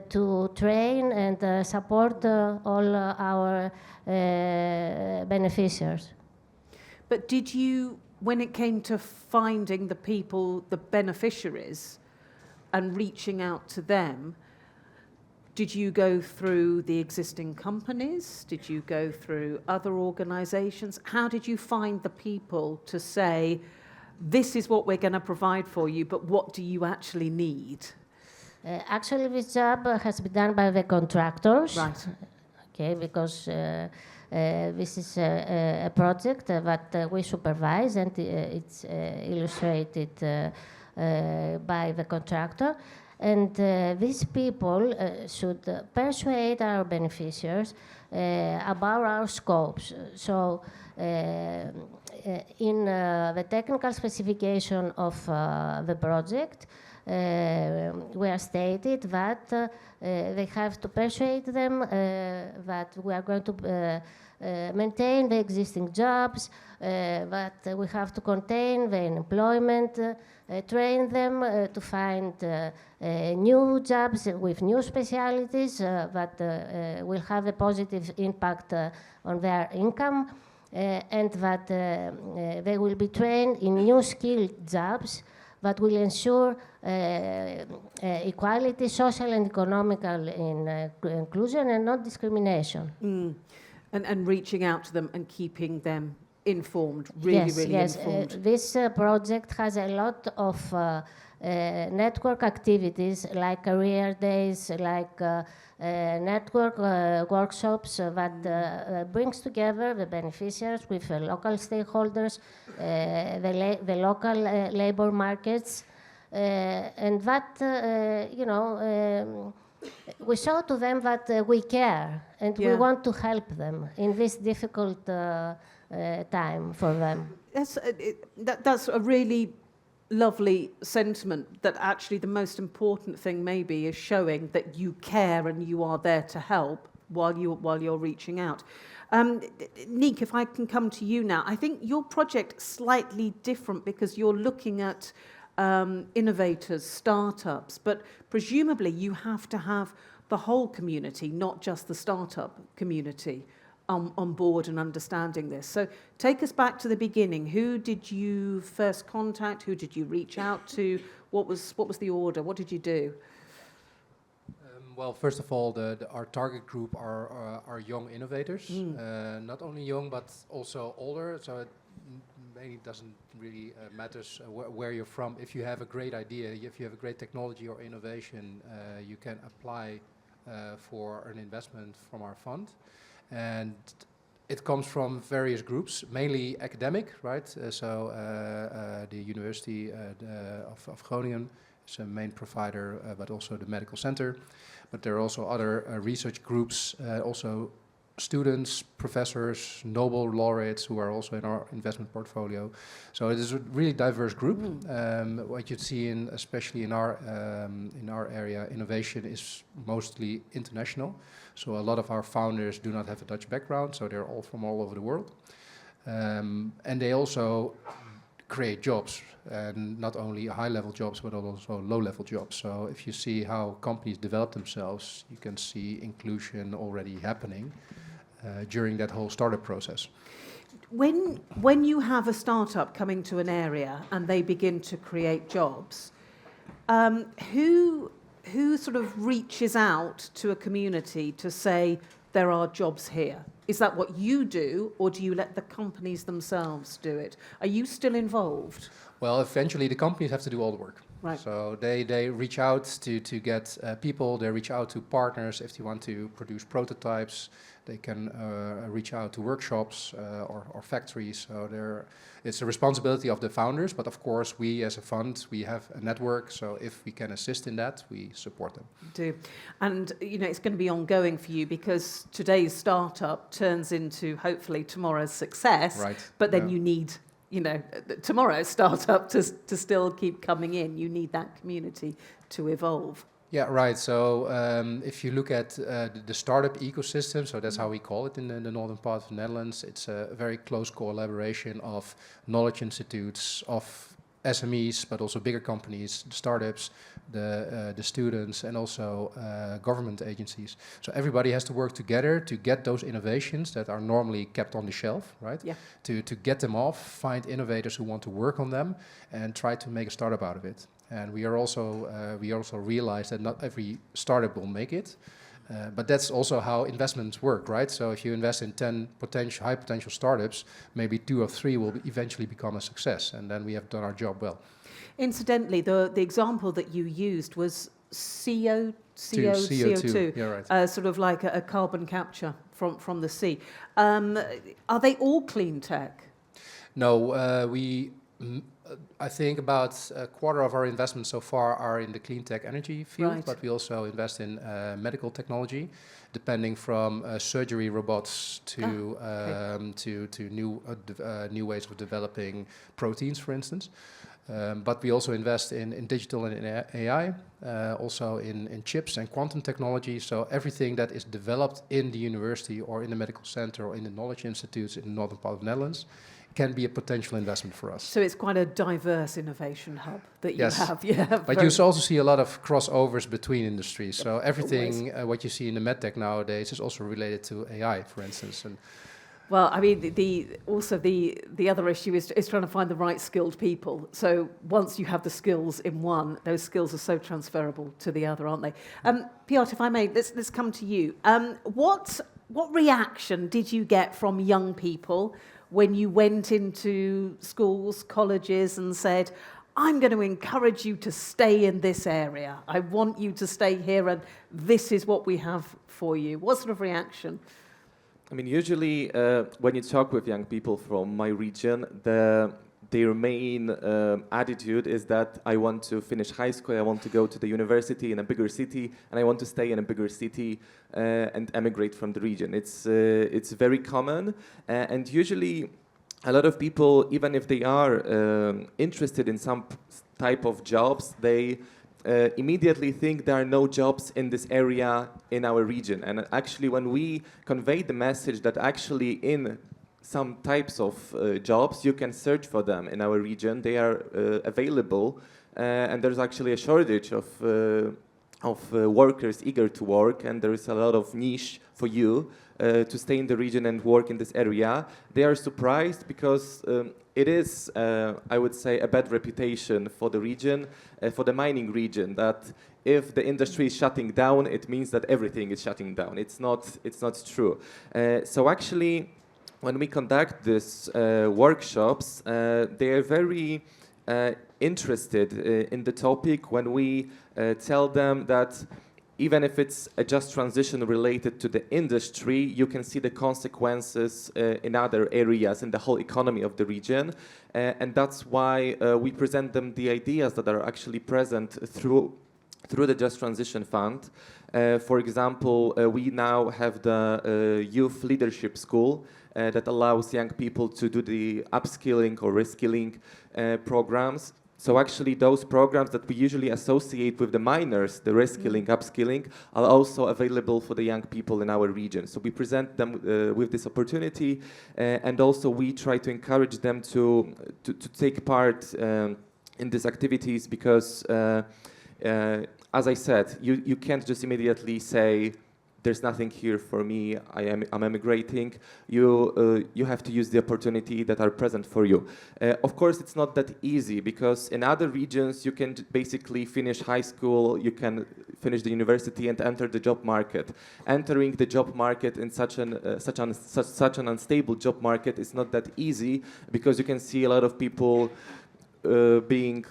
Speaker 8: to train and support all our beneficiaries.
Speaker 1: But did you, when it came to finding the people, the beneficiaries, and reaching out to them, did you go through the existing companies? Did you go through other organizations? How did you find the people to say, this is what we're going to provide for you, but what do you actually need?
Speaker 8: Actually, this job has been done by the contractors.
Speaker 1: Right.
Speaker 8: Okay, because this is a project that we supervise, and it's illustrated by the contractor. And these people should persuade our beneficiaries about our scopes. So in the technical specification of the project, we are stated that they have to persuade them that we are going to maintain the existing jobs, that we have to contain the unemployment, train them to find new jobs with new specialities that will have a positive impact on their income, and that they will be trained in new skilled jobs that will ensure equality, social and economical inclusion, and not discrimination.
Speaker 1: And reaching out to them and keeping them informed, really informed.
Speaker 8: This project has a lot of network activities, like career days, like network workshops that brings together the beneficiaries with the local stakeholders, the local labor markets, and that, we show to them that we care and we want to help them in this difficult time for them.
Speaker 1: That's a really lovely sentiment, that actually the most important thing maybe is showing that you care and you are there to help while you're reaching out. Nick, if I can come to you now, I think your project is slightly different because you're looking at innovators, startups, but presumably you have to have the whole community, not just the startup community, on board and understanding this. So take us back to the beginning. Who did you first contact? Who did you reach out to? What was the order? What did you do?
Speaker 7: Well, first of all, our target group are young innovators. Not only young, but also older. So it mainly doesn't really matters where you're from. If you have a great idea, if you have a great technology or innovation, you can apply for an investment from our fund. And it comes from various groups, mainly academic, right? The University of Groningen is a main provider, but also the medical center. But there are also other research groups, also students, professors, Nobel laureates who are also in our investment portfolio. So it is a really diverse group. What you see especially in our area, innovation is mostly international. So a lot of our founders do not have a Dutch background, so they're all from all over the world. And they also create jobs, and not only high-level jobs, but also low-level jobs. So if you see how companies develop themselves, you can see inclusion already happening during that whole startup process.
Speaker 1: When you have a startup coming to an area and they begin to create jobs, who sort of reaches out to a community to say there are jobs here? Is that what you do, or do you let the companies themselves do it? Are you still involved?
Speaker 7: Well, eventually the companies have to do all the work.
Speaker 1: Right.
Speaker 7: So they reach out to get people, they reach out to partners if they want to produce prototypes. They can reach out to workshops or factories. So it's a responsibility of the founders, but of course we as a fund, we have a network, so if we can assist in that, we support them.
Speaker 1: Do. And it's going to be ongoing for you because today's startup turns into hopefully tomorrow's success,
Speaker 7: right.
Speaker 1: But then you need tomorrow's startup to still keep coming in. You need that community to evolve.
Speaker 7: Yeah, right. So if you look at the startup ecosystem, so that's how we call it in the northern part of the Netherlands, it's a very close collaboration of knowledge institutes, of SMEs, but also bigger companies, the startups, the students, and also government agencies. So everybody has to work together to get those innovations that are normally kept on the shelf, right? Yeah. To get them off, find innovators who want to work on them, and try to make a startup out of it. And we also realize that not every startup will make it. But that's also how investments work, right? So if you invest in 10 high potential startups, maybe 2 or 3 will eventually become a success, and then we have done our job well.
Speaker 1: Incidentally, the example that you used was CO2.
Speaker 7: Yeah, right.
Speaker 1: Sort of like a carbon capture from the sea. Are they all clean tech?
Speaker 7: No, I think about a quarter of our investments so far are in the clean tech energy field,
Speaker 1: Right.
Speaker 7: but we also invest in medical technology, depending from surgery robots to new ways of developing proteins, for instance. But we also invest in digital and in AI, also in chips and quantum technology. So everything that is developed in the university or in the medical center or in the knowledge institutes in the northern part of the Netherlands can be a potential investment for us.
Speaker 1: So it's quite a diverse innovation hub that you
Speaker 7: Yes.
Speaker 1: have. Yeah,
Speaker 7: But you also see a lot of crossovers between industries. So everything what you see in the medtech nowadays is also related to AI, for instance. And
Speaker 1: well, I mean, the other issue is trying to find the right skilled people. So once you have the skills in one, those skills are so transferable to the other, aren't they? Piotr, if I may, let's come to you. What reaction did you get from young people when you went into schools, colleges, and said, I'm going to encourage you to stay in this area. I want you to stay here, and this is what we have for you. What sort of reaction?
Speaker 9: I mean, usually when you talk with young people from my region, their main attitude is that I want to finish high school, I want to go to the university in a bigger city, and I want to stay in a bigger city and emigrate from the region. It's very common, and usually a lot of people, even if they are interested in some type of jobs, they immediately think there are no jobs in this area in our region. And actually, when we convey the message that actually in some types of jobs, you can search for them in our region, they are available, and there's actually a shortage of workers eager to work, and there is a lot of niche for you to stay in the region and work in this area. They are surprised because it is, I would say, a bad reputation for the region, for the mining region, that if the industry is shutting down, it means that everything is shutting down. It's not true. So actually, when we conduct these workshops, they are very interested in the topic when we tell them that even if it's a just transition related to the industry, you can see the consequences in other areas in the whole economy of the region. And that's why we present them the ideas that are actually present through the Just Transition Fund. For example, we now have the Youth Leadership School that allows young people to do the upskilling or reskilling programs. So actually those programs that we usually associate with the miners, the reskilling, upskilling, are also available for the young people in our region. So we present them with this opportunity, and also we try to encourage them to take part in these activities because, as I said, you can't just immediately say, there's nothing here for me, I'm emigrating. You have to use the opportunity that are present for you. Of course, it's not that easy because in other regions you can basically finish high school, you can finish the university and enter the job market. Entering the job market in such an unstable job market is not that easy because you can see a lot of people being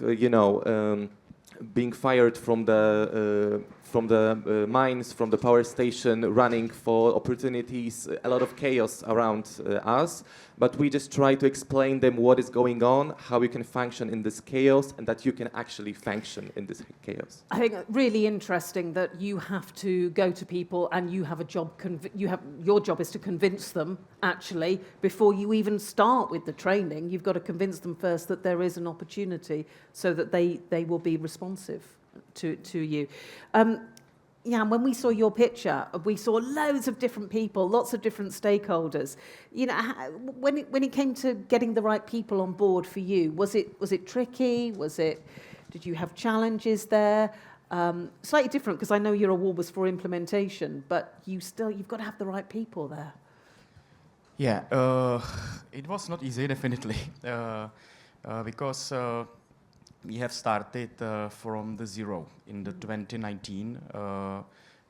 Speaker 9: fired from the mines, from the power station, running for opportunities, a lot of chaos around us. But we just try to explain them what is going on, how you can function in this chaos, and that you can actually function in this chaos.
Speaker 1: I think really interesting that you have to go to people and you have a job. Your job is to convince them actually before you even start with the training. You've got to convince them first that there is an opportunity, so that they will be responsive to you. Yeah, and when we saw your picture, we saw loads of different people, lots of different stakeholders. You know, when it came to getting the right people on board for you, was it tricky? Did you have challenges there? Slightly different, because I know your award was for implementation, but you've got to have the right people there.
Speaker 6: Yeah, it was not easy, definitely, because we have started from the zero in the 2019.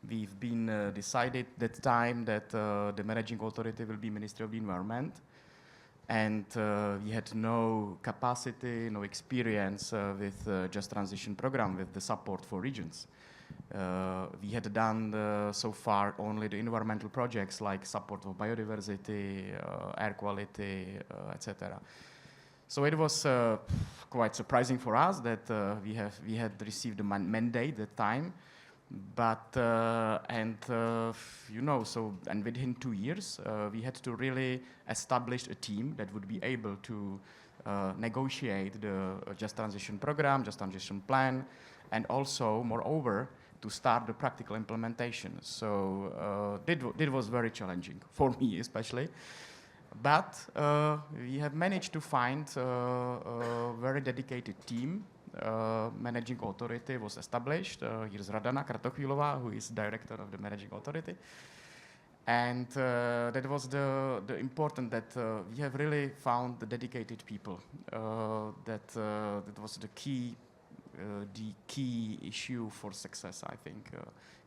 Speaker 6: We've been decided that time that the managing authority will be Ministry of the Environment, and we had no capacity, no experience with Just Transition program, with the support for regions. We had done so far only the environmental projects like support of biodiversity, air quality, etc. So it was quite surprising for us that we had received a mandate at the time, but and within 2 years we had to really establish a team that would be able to negotiate the Just Transition program, Just Transition plan, and also, moreover, to start the practical implementation. So it was very challenging for me, especially. But we have managed to find a very dedicated team. Managing authority was established. Here's Radana Kratochvílová, who is director of the managing authority. And that was the important that we have really found the dedicated people. That was the key issue for success, I think,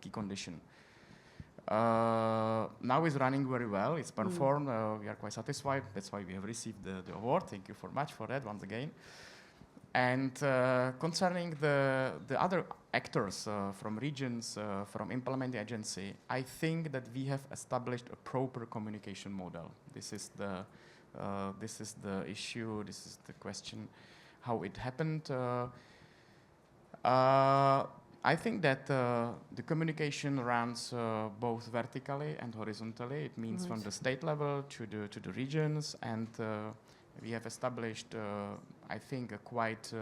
Speaker 6: key condition. Now it's running very well. It's performed. We are quite satisfied. That's why we have received the award. Thank you very much for that once again. And concerning the other actors from regions, from implementing agency, I think that we have established a proper communication model. This is the issue. This is the question, how it happened. I think that the communication runs both vertically and horizontally. It means from the state level to the regions, and we have established, I think, a quite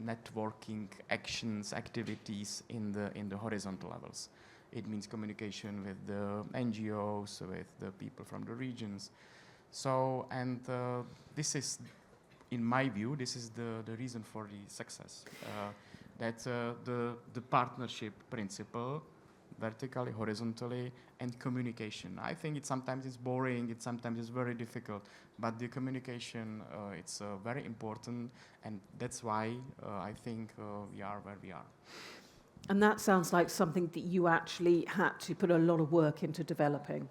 Speaker 6: networking actions, activities in the horizontal levels. It means communication with the NGOs, with the people from the regions. So, and this is, in my view, this is the reason for the success. That's the partnership principle, vertically, horizontally, and communication. I think sometimes it's boring, sometimes it's very difficult, but the communication, it's very important, and that's why I think we are where we are.
Speaker 1: And that sounds like something that you actually had to put a lot of work into developing.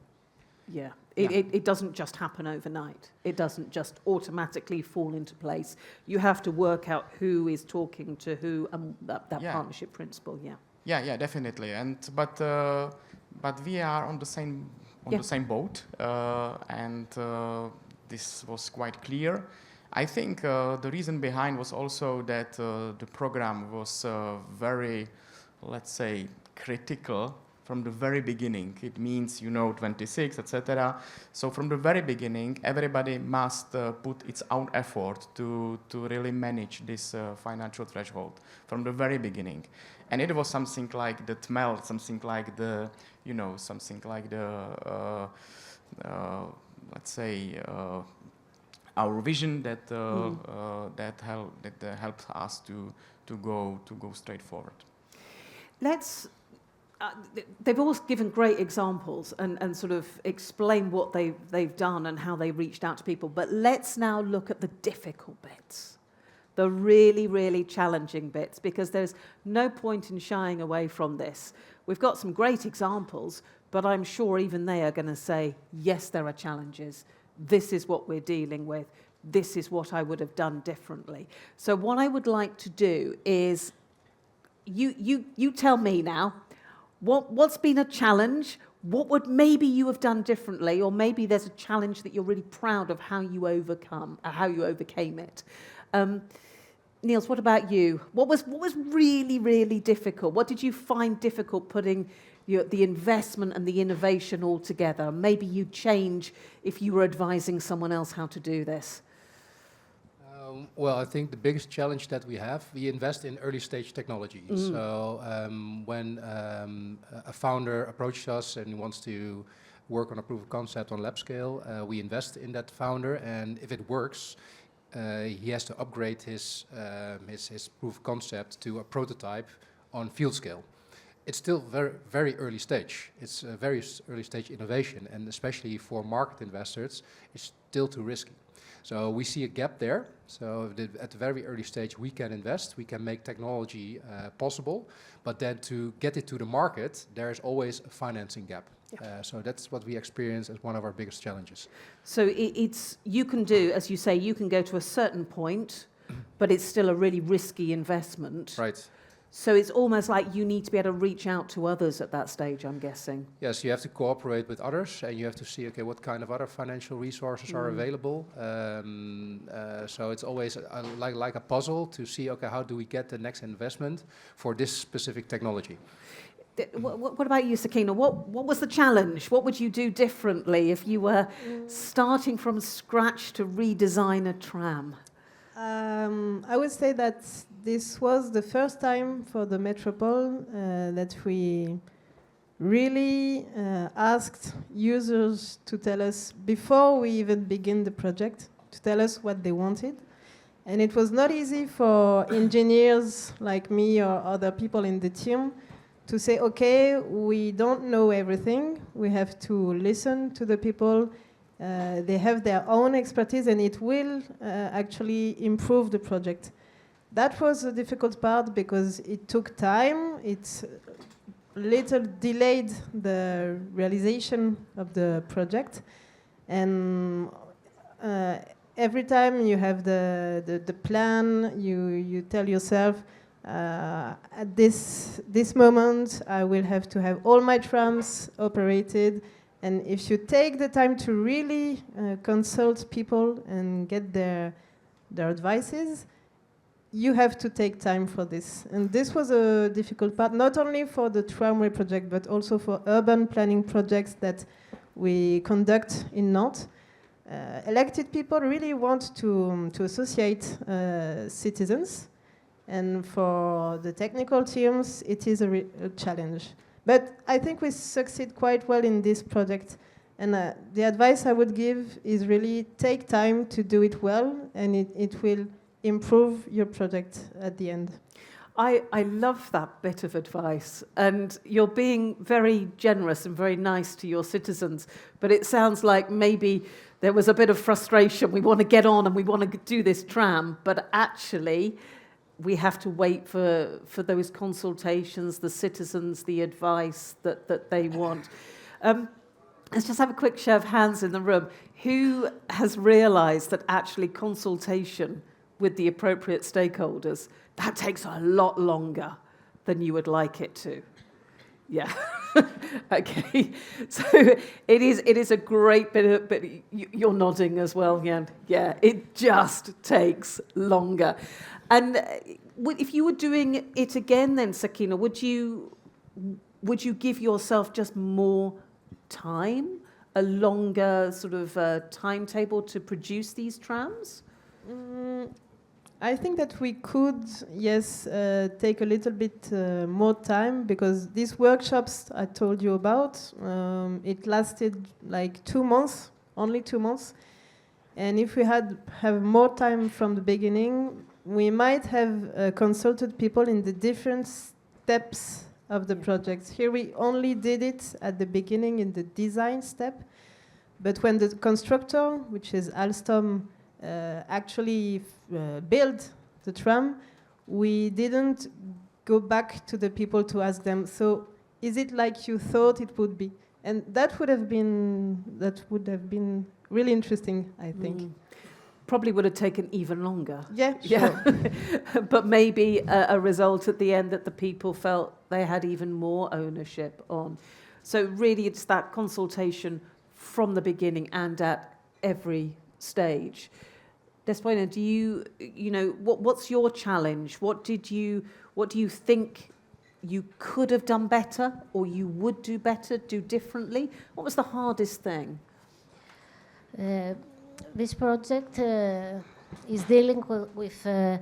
Speaker 1: Yeah. It doesn't just happen overnight. It doesn't just automatically fall into place. You have to work out who is talking to who, and that partnership principle.
Speaker 6: Yeah, definitely. And but we are on the same boat, and this was quite clear. I think the reason behind was also that the program was very, let's say, critical. From the very beginning, it means 26, etc. So from the very beginning, everybody must put its own effort to really manage this financial threshold from the very beginning, and it was something like the TMEL, something like the let's say our vision that helped us to go straight forward.
Speaker 1: They've all given great examples and sort of explained what they've done and how they reached out to people. But let's now look at the difficult bits, the really, really challenging bits, because there's no point in shying away from this. We've got some great examples, but I'm sure even they are going to say, yes, there are challenges. This is what we're dealing with. This is what I would have done differently. So what I would like to do is, you tell me now, what's been a challenge? What would maybe you have done differently, or maybe there's a challenge that you're really proud of how you overcame it. Niels, what about you? What was really, really difficult? What did you find difficult putting the investment and the innovation all together? Maybe you'd change if you were advising someone else how to do this.
Speaker 7: Well, I think the biggest challenge that we invest in early stage technology. So when a founder approaches us and wants to work on a proof of concept on lab scale, we invest in that founder, and if it works, he has to upgrade his proof of concept to a prototype on field scale. It's still very, very early stage. It's a very early stage innovation, and especially for market investors, it's still too risky. So we see a gap there. So at the very early stage, we can invest, we can make technology possible, but then to get it to the market, there is always a financing gap. So that's what we experience as one of our biggest challenges.
Speaker 1: So you can do, as you say, you can go to a certain point, but it's still a really risky investment.
Speaker 7: Right.
Speaker 1: So it's almost like you need to be able to reach out to others at that stage, I'm guessing.
Speaker 7: Yes, you have to cooperate with others, and you have to see, okay, what kind of other financial resources are available. So it's always like a puzzle to see, okay, how do we get the next investment for this specific technology?
Speaker 1: What about you, Sakina? What was the challenge? What would you do differently if you were starting from scratch to redesign a tram?
Speaker 10: I would say that this was the first time for the Metropole that we really asked users to tell us, before we even begin the project, to tell us what they wanted. And it was not easy for engineers like me or other people in the team to say, okay, we don't know everything. We have to listen to the people. They have their own expertise, and it will actually improve the project. That was a difficult part because it took time. It little delayed the realization of the project. And every time you have the plan, you tell yourself, at this moment, I will have to have all my trams operated. And if you take the time to really consult people and get their advices, you have to take time for this. And this was a difficult part, not only for the tramway project, but also for urban planning projects that we conduct in Nantes. Elected people really want to associate citizens. And for the technical teams, it is a challenge. But I think we succeed quite well in this project. And the advice I would give is really take time to do it well, and it will improve your project at the end.
Speaker 1: I love that bit of advice, and you're being very generous and very nice to your citizens, but it sounds like maybe there was a bit of frustration. We want to get on and we want to do this tram, but actually we have to wait for those consultations, the citizens, the advice that they want. Let's just have a quick show of hands in the room. Who has realised that actually consultation with the appropriate stakeholders, that takes a lot longer than you would like it to? Yeah. Okay. So it is a great bit but you're nodding as well, Jan. Yeah, it just takes longer. And if you were doing it again then, Sakina, would you give yourself just more time, a longer sort of timetable to produce these trams?
Speaker 10: I think that we could, yes, take a little bit more time, because these workshops I told you about, it lasted like 2 months, only 2 months. And if we have more time from the beginning, we might have consulted people in the different steps of the project. Here we only did it at the beginning in the design step. But when the constructor, which is Alstom, actually built the tram, we didn't go back to the people to ask them, so is it like you thought it would be? And that would have been really interesting, I think.
Speaker 1: Probably would have taken even longer.
Speaker 10: Yeah, sure.
Speaker 1: Yeah. But maybe a result at the end that the people felt they had even more ownership on. So really it's that consultation from the beginning and at every stage. Despoina, do you know, what's your challenge? What do you think you could have done better, or you would do better, do differently? What was the hardest thing?
Speaker 8: This project is dealing with a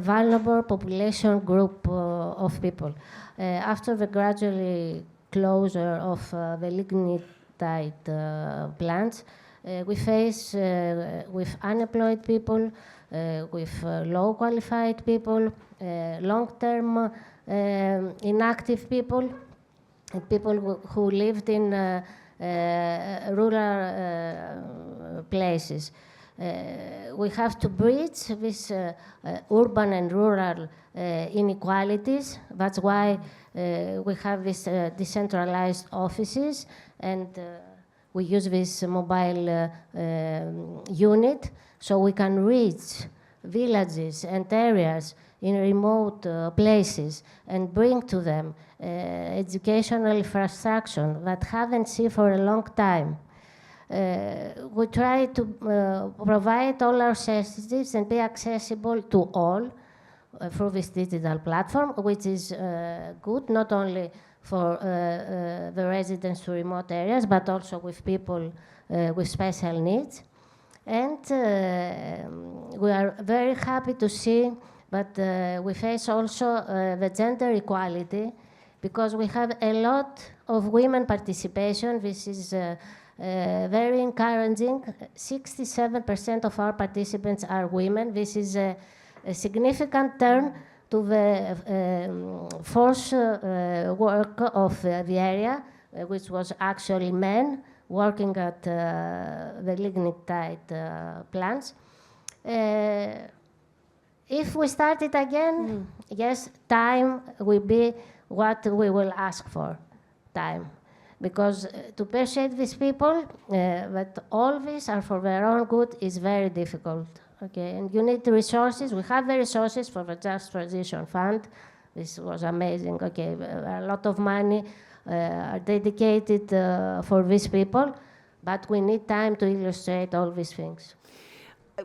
Speaker 8: vulnerable population group of people. After the gradual closure of the lignite plants, we face with unemployed people, with low qualified people, long-term inactive people, and people who lived in rural places. We have to bridge these urban and rural inequalities. That's why we have these decentralized offices, and we use this mobile unit so we can reach villages and areas in remote places and bring to them educational infrastructure that haven't seen for a long time. We try to provide all our services and be accessible to all through this digital platform, which is good not only for the residents to remote areas, but also with people with special needs. And we are very happy to see that we face also the gender equality, because we have a lot of women participation. This is very encouraging. 67% of our participants are women. This is a significant turn to the force work of the area, which was actually men working at the lignite plants. If we start it again, yes, time will be what we will ask for, time. Because to persuade these people that all these are for their own good is very difficult. Okay, and you need the resources. We have the resources for the Just Transition Fund. This was amazing. Okay, a lot of money are dedicated for these people, but we need time to illustrate all these things.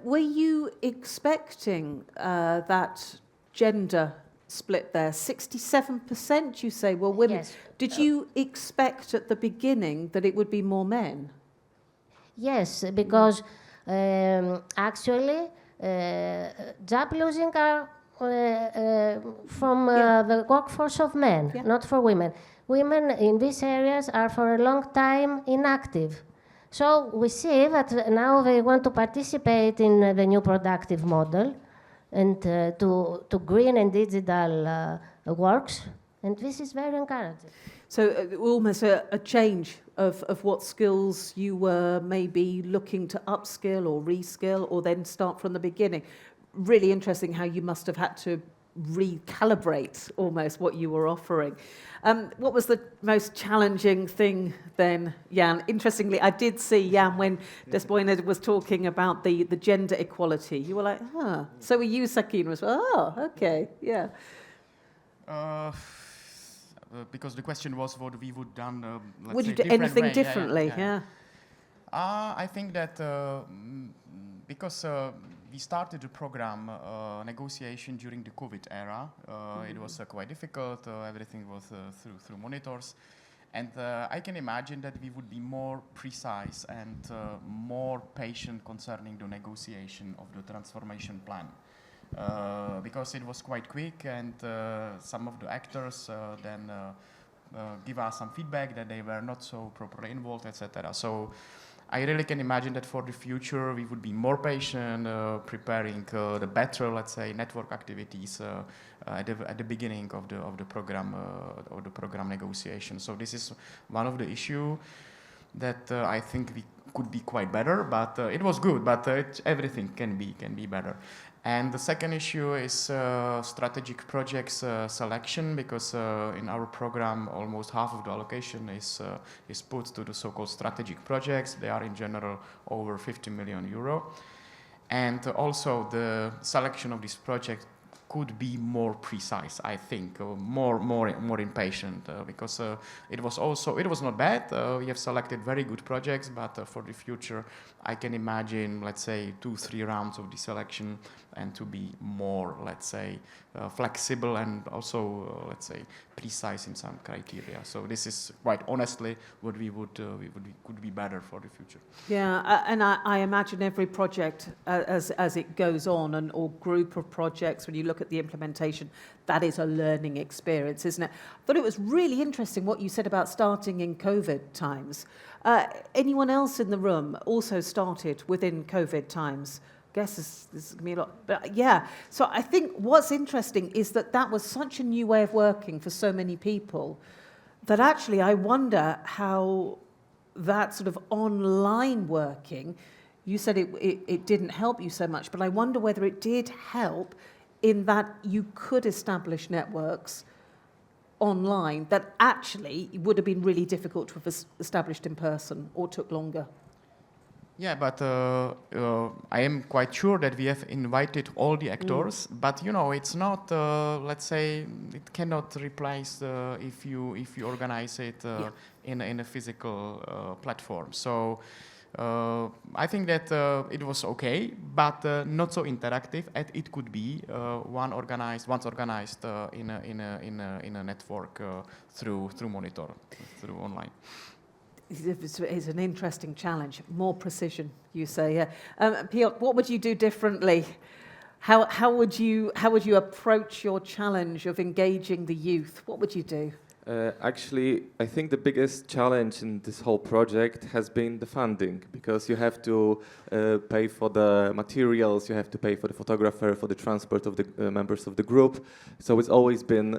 Speaker 1: Were you expecting that gender split there? 67%, you say, were women.
Speaker 8: Yes.
Speaker 1: Did you expect at the beginning that it would be more men?
Speaker 8: Yes, because actually, job losing are from the workforce of men, not for women. Women in these areas are for a long time inactive. So we see that now they want to participate in the new productive model and to green and digital works, and this is very encouraging.
Speaker 1: So almost a change of what skills you were maybe looking to upskill or reskill or then start from the beginning. Really interesting how you must have had to recalibrate almost what you were offering. What was the most challenging thing then, Jan? Interestingly, I did see, Jan, when Despoina was talking about the gender equality, you were like, huh. So were you, Sakina, as well? Oh, okay, yeah.
Speaker 6: Because the question was what we would done.
Speaker 1: Would you do anything differently?
Speaker 6: Yeah. I think that because we started the program negotiation during the COVID era, it was quite difficult. Everything was through monitors, and I can imagine that we would be more precise and more patient concerning the negotiation of the transformation plan. Because it was quite quick, and some of the actors then give us some feedback that they were not so properly involved, etc. So I really can imagine that for the future we would be more patient, preparing the better, let's say, network activities at the beginning of the program negotiation. So this is one of the issues that I think we could be quite better, but it was good. But everything can be better. And the second issue is strategic projects selection, because in our program almost half of the allocation is put to the so-called strategic projects. They are in general over 50 million euro. And also the selection of this project could be more precise, I think, more impatient, because it was not bad. We have selected very good projects, but for the future, I can imagine, let's say, 2-3 rounds of the selection, and to be more, let's say, flexible and also, let's say, precise in some criteria. So this is quite honestly what we could be better for the future.
Speaker 1: Yeah, and I imagine every project as it goes on, or group of projects, when you look at the implementation, that is a learning experience, isn't it? I thought it was really interesting what you said about starting in COVID times. Anyone else in the room also started within COVID times? I guess this is going to be a lot. But yeah, so I think what's interesting is that was such a new way of working for so many people that actually I wonder how that sort of online working, you said it didn't help you so much, but I wonder whether it did help in that you could establish networks online that actually would have been really difficult to have established in person or took longer.
Speaker 6: Yeah, but I am quite sure that we have invited all the actors, but you know, it's not. Let's say it cannot replace if you organize it in a physical platform. So I think that it was okay, but not so interactive as it could be once organized in a network through monitor, through online.
Speaker 1: It's an interesting challenge. More precision, you say. Piotr, what would you do differently? How would you approach your challenge of engaging the youth? What would you do?
Speaker 9: Actually, I think the biggest challenge in this whole project has been the funding, because you have to pay for the materials, you have to pay for the photographer, for the transport of the members of the group. So it's always been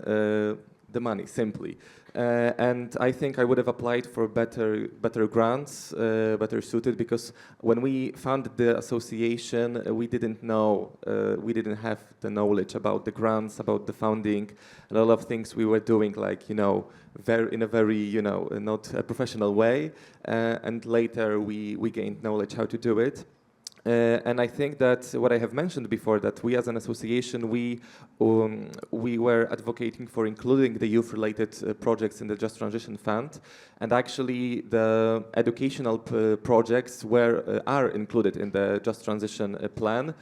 Speaker 9: the money, simply. And I think I would have applied for better grants, better suited, because when we founded the association, we didn't know, we didn't have the knowledge about the grants, about the funding, a lot of things we were doing, like, you know, in a very, you know, not a professional way, and later we gained knowledge how to do it. And I think that what I have mentioned before, that we as an association, we were advocating for including the youth-related projects in the Just Transition Fund, and actually the educational projects are included in the Just Transition plan.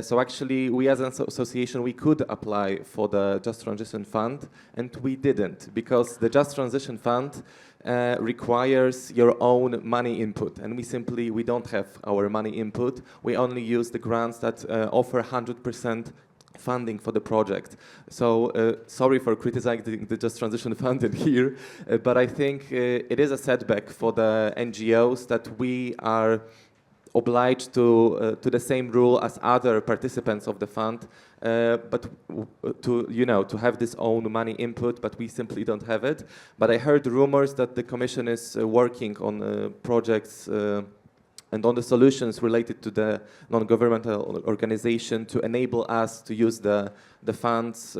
Speaker 9: So actually, we as an association, we could apply for the Just Transition Fund, and we didn't, because the Just Transition Fund requires your own money input, and we don't have our money input. We only use the grants that offer 100% funding for the project. So sorry for criticizing the Just Transition Fund in here, but I think it is a setback for the NGOs that we are obliged to the same rule as other participants of the fund, but to have this own money input, but we simply don't have it. But I heard rumors that the Commission is working on projects and on the solutions related to the non-governmental organization to enable us to use the funds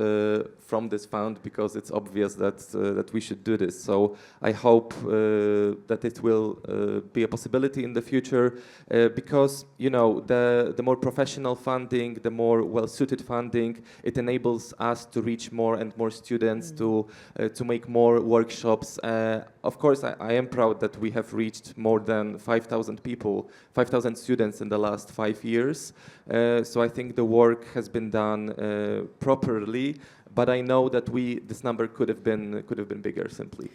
Speaker 9: from this fund, because it's obvious that we should do this. So I hope that it will be a possibility in the future, because the more professional funding, the more well-suited funding, it enables us to reach more and more students, to make more workshops. Of course, I am proud that we have reached more than 5,000 people, 5,000 students in the last 5 years. So I think the work has been done properly, but I know that this number could have been bigger, simply.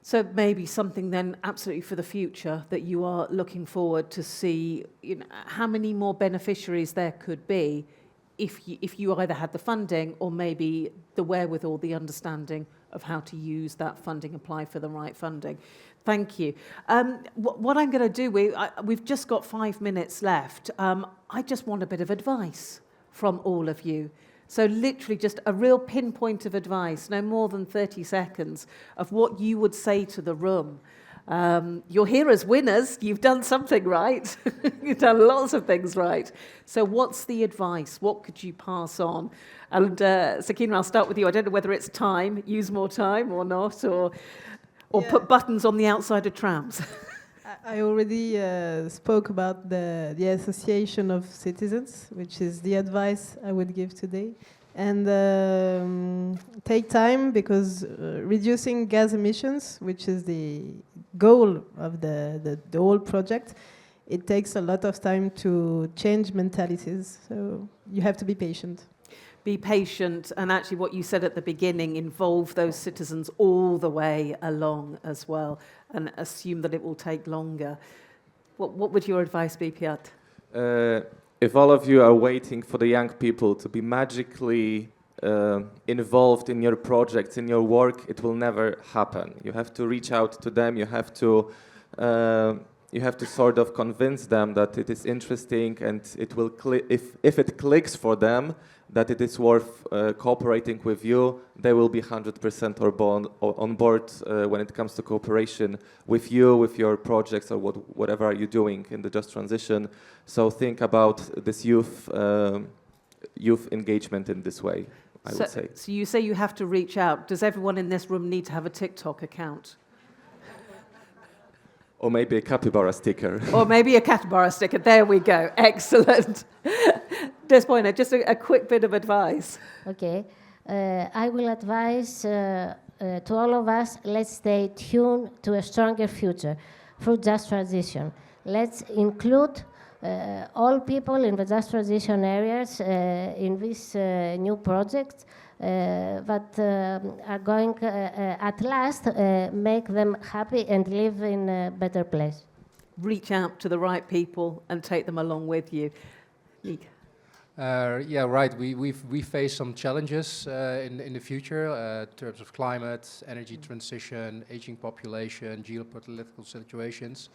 Speaker 1: So maybe something then absolutely for the future, that you are looking forward to see, how many more beneficiaries there could be if you either had the funding or maybe the wherewithal, the understanding of how to use that funding, apply for the right funding. Thank you. What I'm going to do, we've just got 5 minutes left. I just want a bit of advice from all of you. So literally just a real pinpoint of advice, no more than 30 seconds, of what you would say to the room. You're here as winners. You've done something right. You've done lots of things right. So what's the advice? What could you pass on? And Sakina, I'll start with you. I don't know whether it's time, use more time or not, or put buttons on the outside of trams.
Speaker 10: I already spoke about the Association of Citizens, which is the advice I would give today. And take time, because reducing gas emissions, which is the goal of the whole project, it takes a lot of time to change mentalities. So you have to be patient.
Speaker 1: Be patient, and actually what you said at the beginning, involve those citizens all the way along as well, and assume that it will take longer. What would your advice be, Piotr?
Speaker 9: If all of you are waiting for the young people to be magically involved in your projects, in your work, it will never happen. You have to reach out to them. You have to sort of convince them that it is interesting, and it will if it clicks for them, that it is worth cooperating with you, they will be 100% on board when it comes to cooperation with you, with your projects, or whatever are you doing in the Just Transition. So think about this youth engagement in this way, I would say.
Speaker 1: So you say you have to reach out. Does everyone in this room need to have a TikTok account?
Speaker 9: Or maybe a capybara sticker.
Speaker 1: Or maybe a capybara sticker. There we go. Excellent. Despoina, just a quick bit of advice.
Speaker 8: Okay. I will advise to all of us, let's stay tuned to a stronger future through just transition. Let's include all people in the just transition areas in this new project that are going at last make them happy and live in a better place.
Speaker 1: Reach out to the right people and take them along with you. Nick.
Speaker 7: Yeah, right. We face some challenges in the future in terms of climate, energy transition, aging population, geopolitical situations.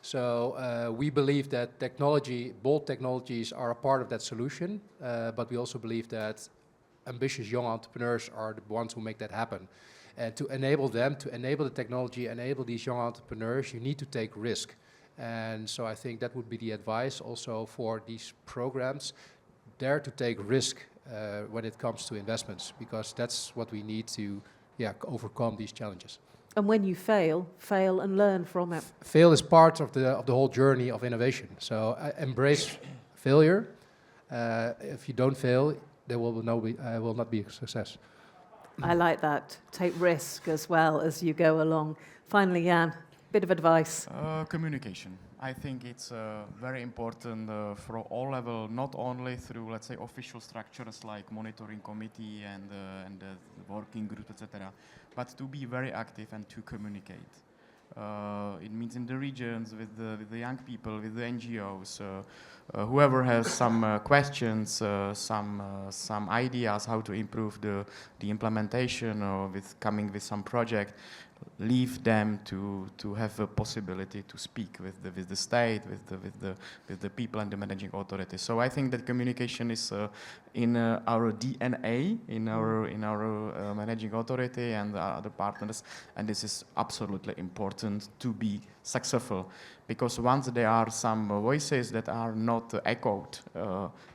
Speaker 7: So we believe that bold technologies are a part of that solution, but we also believe that ambitious young entrepreneurs are the ones who make that happen. And to enable them, to enable the technology, enable these young entrepreneurs, you need to take risk. And so I think that would be the advice also for these programs. Dare to take risk when it comes to investments, because that's what we need to overcome these challenges.
Speaker 1: And when you fail and learn from it.
Speaker 7: Fail is part of the whole journey of innovation. So embrace failure. If you don't fail, there will not be a success.
Speaker 1: I like that. Take risk as well as you go along. Finally, Jan, bit of advice.
Speaker 6: Communication. I think it's very important for all level, not only through, let's say, official structures like monitoring committee and the working group, etc., but to be very active and to communicate. It means in the regions with the young people, with the NGOs, whoever has some questions, some ideas how to improve the implementation or coming with some project, leave them to have a possibility to speak with the state, with the people and the managing authorities. So I think that communication is in our DNA, in our managing authority and other partners, and this is absolutely important to be successful. Because once there are some voices that are not echoed,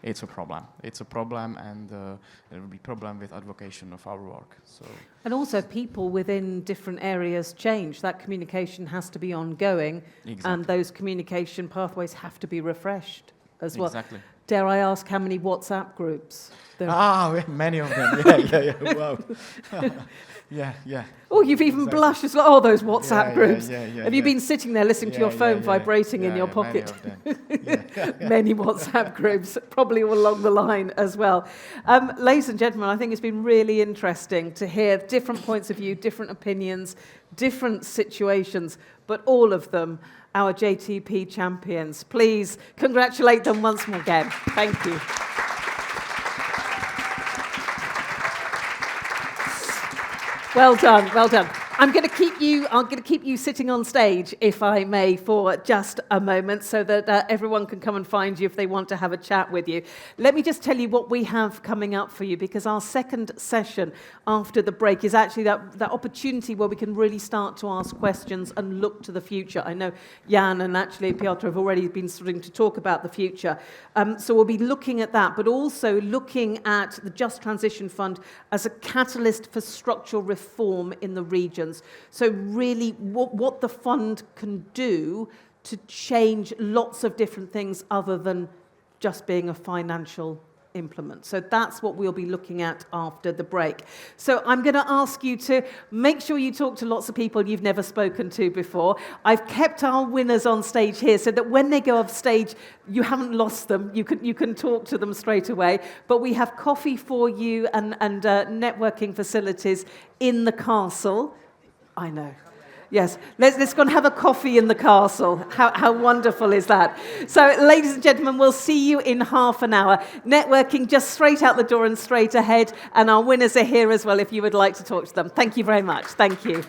Speaker 6: it's a problem. It's a problem, and there will be problem with advocation of our work. So.
Speaker 1: And also people within different areas change. That communication has to be ongoing,
Speaker 6: exactly.
Speaker 1: And those communication pathways have to be refreshed as well.
Speaker 6: Exactly.
Speaker 1: Dare I ask how many WhatsApp groups?
Speaker 6: Many of them. Yeah. Wow. Yeah.
Speaker 1: Oh, you've even blushed as well. Oh, those WhatsApp groups. Have you been sitting there listening to your phone vibrating in your pocket? Many WhatsApp groups, probably all along the line as well. Ladies and gentlemen, I think it's been really interesting to hear different points of view, different opinions, different situations, but all of them our JTP champions. Please congratulate them once more again. Thank you. Well done, well done. I'm going to keep you sitting on stage, if I may, for just a moment, so that everyone can come and find you if they want to have a chat with you. Let me just tell you what we have coming up for you, because our second session after the break is actually that opportunity where we can really start to ask questions and look to the future. I know Jan and actually Piotr have already been starting to talk about the future. So we'll be looking at that, but also looking at the Just Transition Fund as a catalyst for structural reform in the region. So really what the fund can do to change lots of different things other than just being a financial implement. So that's what we'll be looking at after the break. So I'm going to ask you to make sure you talk to lots of people you've never spoken to before. I've kept our winners on stage here so that when they go off stage, you haven't lost them. You can talk to them straight away. But we have coffee for you and networking facilities in the castle. I know. Yes, let's go and have a coffee in the castle. How wonderful is that? So, ladies and gentlemen, we'll see you in half an hour. Networking just straight out the door and straight ahead. And our winners are here as well if you would like to talk to them. Thank you very much. Thank you.